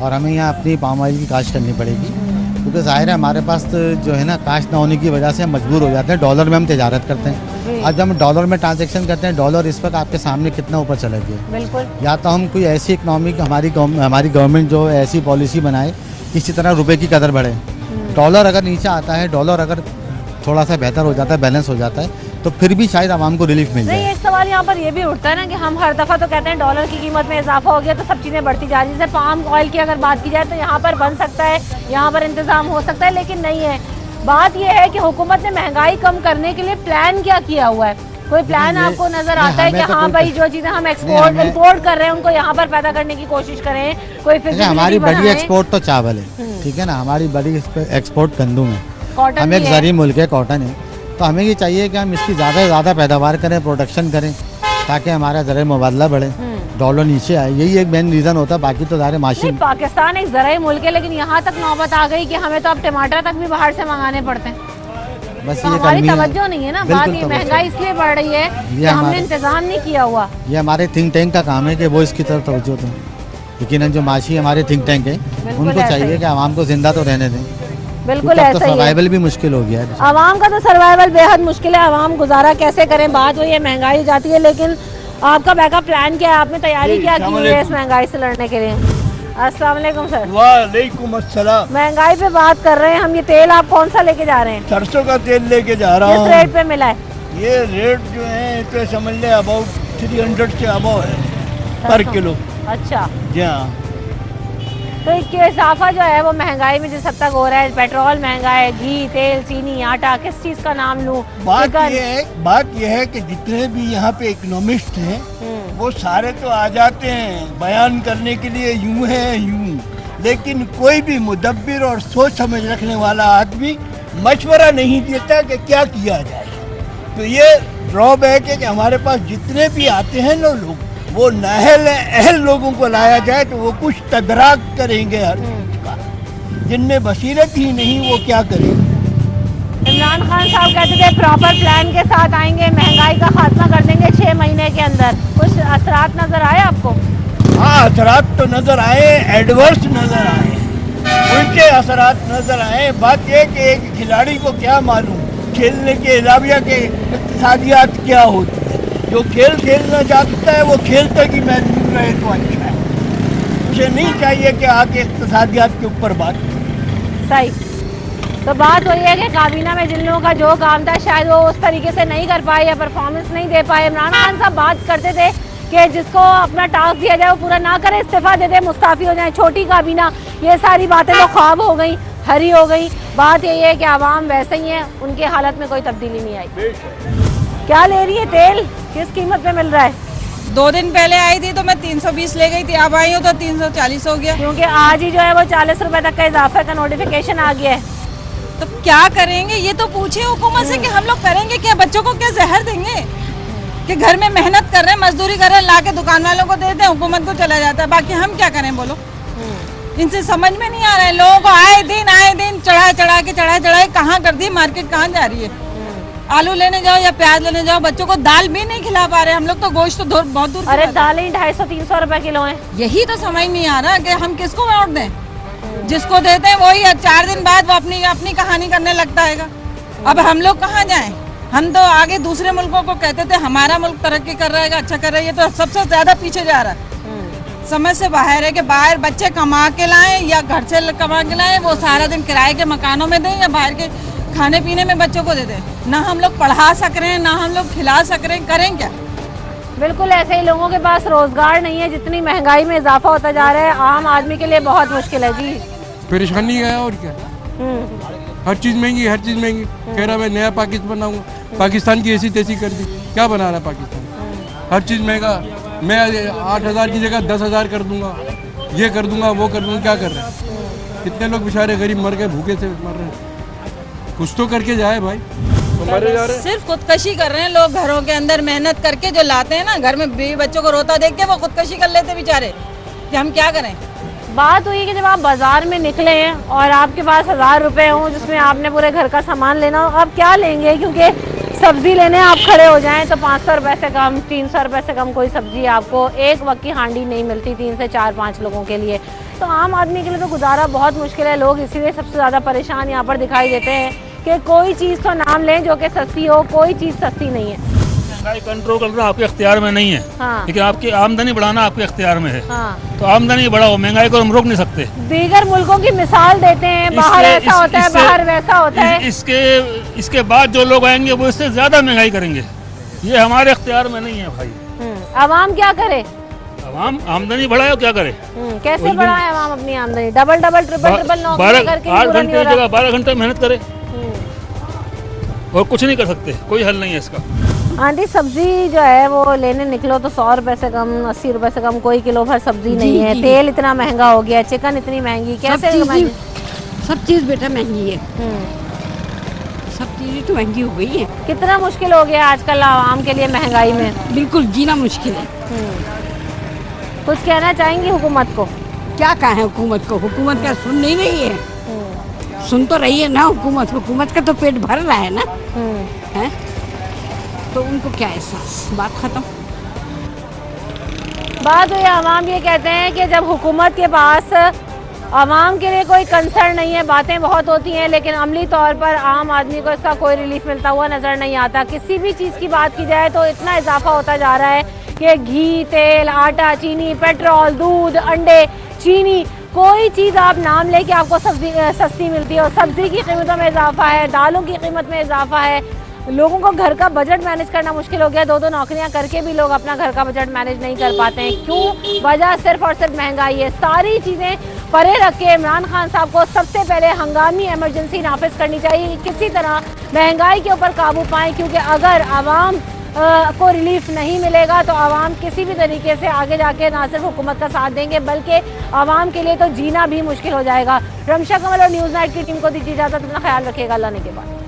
और हमें यहाँ अपनी पाम ऑयल की काश्त करनी पड़ेगी, क्योंकि ज़ाहिर है हमारे पास तो जो है ना काश्त ना होने की वजह से हम मजबूर हो जाते हैं, डॉलर में हम तजारत करते हैं। आज हम डॉलर में ट्रांजैक्शन करते हैं, डॉलर इस वक्त आपके सामने कितना ऊपर चला गया। बिल्कुल। या तो हम कोई ऐसी इकनॉमिक हमारी गवर्नमेंट जो ऐसी पॉलिसी बनाए किसी तरह रुपए की कदर बढ़े। डॉलर अगर नीचे आता है, डॉलर अगर थोड़ा सा बेहतर हो जाता है, बैलेंस हो जाता है, तो फिर भी शायद आवाम को रिलीफ मिल जाए। नहीं, एक सवाल यहाँ पर ये भी उठता है ना कि हम हर दफ़ा तो कहते हैं डॉलर की कीमत में इजाफा हो गया तो सब चीज़ें बढ़ती जा रही है। जैसे पाम ऑयल की अगर बात की जाए तो यहाँ पर बन सकता है, यहाँ पर इंतज़ाम हो सकता है, लेकिन नहीं है। बात यह है कि हुकूमत ने महंगाई कम करने के लिए प्लान क्या किया हुआ है? कोई प्लान आपको नजर आता है कि हाँ भाई जो चीज़ें हम इम्पोर्ट कर रहे हैं उनको यहाँ पर पैदा करने की कोशिश करें? कोई हमारी बड़ी एक्सपोर्ट तो चावल है, ठीक है ना, हमारी बड़ी एक्सपोर्ट गंदम है, हम एक ज़री मुल्क है, कॉटन है, तो हमें ये चाहिए कि हम इसकी ज़्यादा से ज़्यादा पैदावार करें, प्रोडक्शन करें, ताकि हमारा ज़रिए मुबादला बढ़े, डॉलर नीचे आए। यही एक मेन रीज़न होता है, बाकी तो ज़ाहिर माशी। पाकिस्तान एक ज़राई मुल्क है, लेकिन यहाँ तक नौबत आ गई कि हमें तो अब टमाटर तक भी बाहर से मंगाने पड़ते हैं। बस तो ये हमारी तवज्जो नहीं है ना, बात ये महंगाई इसलिए बढ़ रही है कि हमने इंतजाम नहीं किया हुआ। ये हमारे थिंक टैंक का काम है कि वो इसकी तरफ तवज्जो दें, लेकिन जो माशी हमारे थिंक टैंक है उनको चाहिए कि आवाम को जिंदा तो रहने दें। बिल्कुल ऐसा ही है, सर्वाइवल भी मुश्किल हो गया है, आवाम का तो सर्वाइवल बेहद मुश्किल है। आवाम गुजारा कैसे करें, बात वही है, महंगाई हो जाती है, लेकिन आपका बैकअप प्लान क्या है? आपने तैयारी क्या की है इस महंगाई से लड़ने के लिए? अस्सलाम वालेकुम सर। वालेकुम अस्सलाम। महंगाई पे बात कर रहे हैं हम, ये तेल आप कौन सा लेके जा रहे हैं? सरसों का तेल लेके जा रहा हूँ। किस रेट पे मिला है? ये रेट जो है तो समझ ले अबाउट 300 से अबाउ है पर किलो। अच्छा जी हाँ। तो इसके इजाफा जो है वो महंगाई में जिस हद तक हो रहा है, पेट्रोल महंगा है, घी, तेल, चीनी, आटा, किस चीज़ का नाम लूँ? बात ये है कि जितने भी यहाँ पे इकोनॉमिस्ट हैं वो सारे तो आ जाते हैं बयान करने के लिए यूं है यूं, लेकिन कोई भी मुदब्बिर और सोच समझ रखने वाला आदमी मशवरा नहीं देता कि क्या किया जाए। तो ये ड्रॉबैक है कि हमारे पास जितने भी आते हैं ना लोग, वो अहल लोगों को लाया जाए तो वो कुछ तदराक करेंगे हर चीज का, जिनमें बसीरत ही नहीं वो क्या करेंगे। इमरान खान साहब कहते थे प्रॉपर प्लान के साथ आएंगे, महंगाई का खात्मा कर देंगे 6 महीने के अंदर। कुछ असरात नजर आए आपको? हाँ, असरात तो नजर आए, एडवर्स नजर आए, उल्टे असरात नजर आए। बात यह कि एक खिलाड़ी को क्या मालूम खेलने के अलावा के इक़्तिसादियात क्या होती है। जो खेल खेलना चाहता है वो खेल तक ही महदूद रहे तो अच्छा है, उसे नहीं चाहिए कि आके इक़्तिसादियात के ऊपर बात करें। सही। तो बात वही है कि काबीना में जिन लोगों का जो काम था शायद वो उस तरीके से नहीं कर पाए या परफॉर्मेंस नहीं दे पाए। इमरान खान साहब बात करते थे कि जिसको अपना टास्क दिया जाए वो पूरा ना करे, इस्तीफा दे दे, मुस्ताफी हो जाए, छोटी काबीना, ये सारी बातें तो ख्वाब हो गई, हरी हो गई। बात यही है कि आवाम वैसे ही है, उनकी हालत में कोई तब्दीली नहीं आई। क्या ले रही है तेल, किस कीमत पे मिल रहा है? 2 दिन पहले आई थी तो मैं 320 ले गई थी, अब आई हूँ तो 340 हो गया। क्योंकि आज ही जो है वो 40 रुपए तक का इजाफे का नोटिफिकेशन आ गया है। तो क्या करेंगे ये तो पूछे हुकूमत से कि हम लोग करेंगे क्या, बच्चों को क्या जहर देंगे कि घर में मेहनत कर रहे हैं, मजदूरी कर रहे हैं, ला के दुकान वालों को देते हैं, हुकूमत को चला जाता है, बाकी हम क्या करें बोलो। इनसे समझ में नहीं आ रहा है, लोगों को आए दिन चढ़ाए कहाँ कर दी, मार्केट कहाँ जा रही है। आलू लेने जाओ या प्याज लेने जाओ, बच्चों को दाल भी नहीं खिला पा रहे हम लोग, तो गोश्त तो बहुत दूर। अरे दालें 250-300 रुपए किलो है। यही तो समझ नहीं आ रहा कि हम किसको वोट दें, जिसको देते हैं वही 4 दिन बाद वो अपनी कहानी करने लगता है। अब हम लोग कहाँ जाएं? हम तो आगे दूसरे मुल्कों को कहते थे हमारा मुल्क तरक्की कर रहा है, अच्छा कर रहा है, ये तो सबसे ज्यादा पीछे जा रहा है। समझ से बाहर है कि बाहर बच्चे कमा के लाएं या घर से कमा के लाएं, वो सारा दिन किराए के मकानों में दें या बाहर के खाने पीने में बच्चों को दे दें। ना हम लोग पढ़ा सक रहे हैं, ना हम लोग खिला सक रहे हैं, करें क्या? बिल्कुल ऐसे ही लोगों के पास रोजगार नहीं है, जितनी महंगाई में इजाफा होता जा रहा है आम आदमी के लिए बहुत मुश्किल है जी। परेशानी है और क्या, हर चीज़ महंगी, हर चीज़ महंगी। कह रहा मैं नया पाकिस्तान बनाऊंगा, पाकिस्तान की ऐसी तैसी कर दी, क्या बना रहा है पाकिस्तान? हर चीज़ महंगा, मैं 8,000 की जगह 10,000 कर दूंगा, ये कर दूंगा, वो कर दूंगा, क्या कर रहे हैं? कितने लोग बेचारे गरीब मर गए, भूखे से मर रहे हैं। कुछ तो करके जाए भाई, मरे जा रहे हैं। सिर्फ खुदकशी कर रहे हैं लोग, घरों के अंदर मेहनत करके जो लाते हैं ना, घर में बीवी बच्चों को रोता देख के वो खुदकशी कर लेते बेचारे, कि हम क्या करें। बात हुई कि जब आप बाजार में निकले हैं और आपके पास 1000 रुपए हों जिसमें आपने पूरे घर का सामान लेना हो, आप क्या लेंगे? क्योंकि सब्जी लेने आप खड़े हो जाएं तो 500 रुपए से कम, 300 रुपए से कम कोई सब्जी आपको एक वक्त की हांडी नहीं मिलती 3 से 4-5 लोगों के लिए। तो आम आदमी के लिए तो गुजारा बहुत मुश्किल है। लोग इसीलिए सबसे ज़्यादा परेशान यहाँ पर दिखाई देते हैं कि कोई चीज़ तो नाम लें जो कि सस्ती हो, कोई चीज़ सस्ती नहीं है। महंगाई कंट्रोल करना आपके इख्तियार में नहीं है, हाँ। लेकिन आपकी आमदनी बढ़ाना आपके इख्तियार में है। हाँ। तो आमदनी बढ़ाओ, महंगाई को हम रोक नहीं सकते। दीगर मुल्कों की मिसाल देते हैं, बाहर ऐसा होता है, बाहर वैसा होता है। इसके बाद जो लोग आएंगे वो इससे ज्यादा महंगाई करेंगे, ये हमारे इख्तियार में नहीं है भाई। अवाम क्या करे? अवाम आमदनी बढ़ाए, क्या करे? कैसे बढ़ाए अवाम अपनी आमदनी? डबल ट्रिपल नौकरी करके 8 घंटे की जगह 12 घंटे मेहनत करे और कुछ नहीं कर सकते, कोई हल नहीं है इसका। आंटी सब्जी जो है वो लेने निकलो तो 100 रुपए से कम, 80 रुपए से कम कोई किलो भर सब्जी नहीं है। तेल इतना महंगा हो गया, चिकन इतनी महंगी, कैसे? सब चीज़ बेटा महंगी है, सब चीज़ें तो महंगी हो गई है। कितना मुश्किल हो गया आजकल आवाम के लिए महंगाई में, बिल्कुल जीना मुश्किल है। कुछ कहना चाहेंगी हुकूमत को? क्या कहें हुकूमत को, हुकूमत क्या सुन नहीं रही है? सुन तो रही है ना हुकूमत, हुकूमत का तो पेट भर रहा है ना, है तो उनको क्या एहसास, बात खत्म। बात हुई आवाम ये कहते हैं कि जब हुकूमत के पास आवाम के लिए कोई कंसर्न नहीं है, बातें बहुत होती हैं लेकिन अमली तौर पर आम आदमी को इसका कोई रिलीफ मिलता हुआ नज़र नहीं आता। किसी भी चीज़ की बात की जाए तो इतना इजाफा होता जा रहा है कि घी, तेल, आटा, चीनी, पेट्रोल, दूध, अंडे, चीनी, कोई चीज़ आप नाम ले कि आपको सस्ती मिलती है। और सब्ज़ी की कीमतों में इजाफा है, दालों की कीमत में इजाफा है। लोगों को घर का बजट मैनेज करना मुश्किल हो गया, 2-2 नौकरियां करके भी लोग अपना घर का बजट मैनेज नहीं कर पाते हैं। क्यों? वजह सिर्फ और सिर्फ महंगाई है। सारी चीज़ें परे रख के इमरान खान साहब को सबसे पहले हंगामी इमरजेंसी नाफिज करनी चाहिए, किसी तरह महंगाई के ऊपर काबू पाएँ। क्योंकि अगर आवाम को रिलीफ नहीं मिलेगा तो आवाम किसी भी तरीके से आगे जाके ना सिर्फ हुकूमत का साथ देंगे बल्कि आवाम के लिए तो जीना भी मुश्किल हो जाएगा। रमशा कमल और न्यूज़ नाइट की टीम को दीजिए इजाज़त, अपना ख्याल रखिएगा, अल्लाह ने के बाद।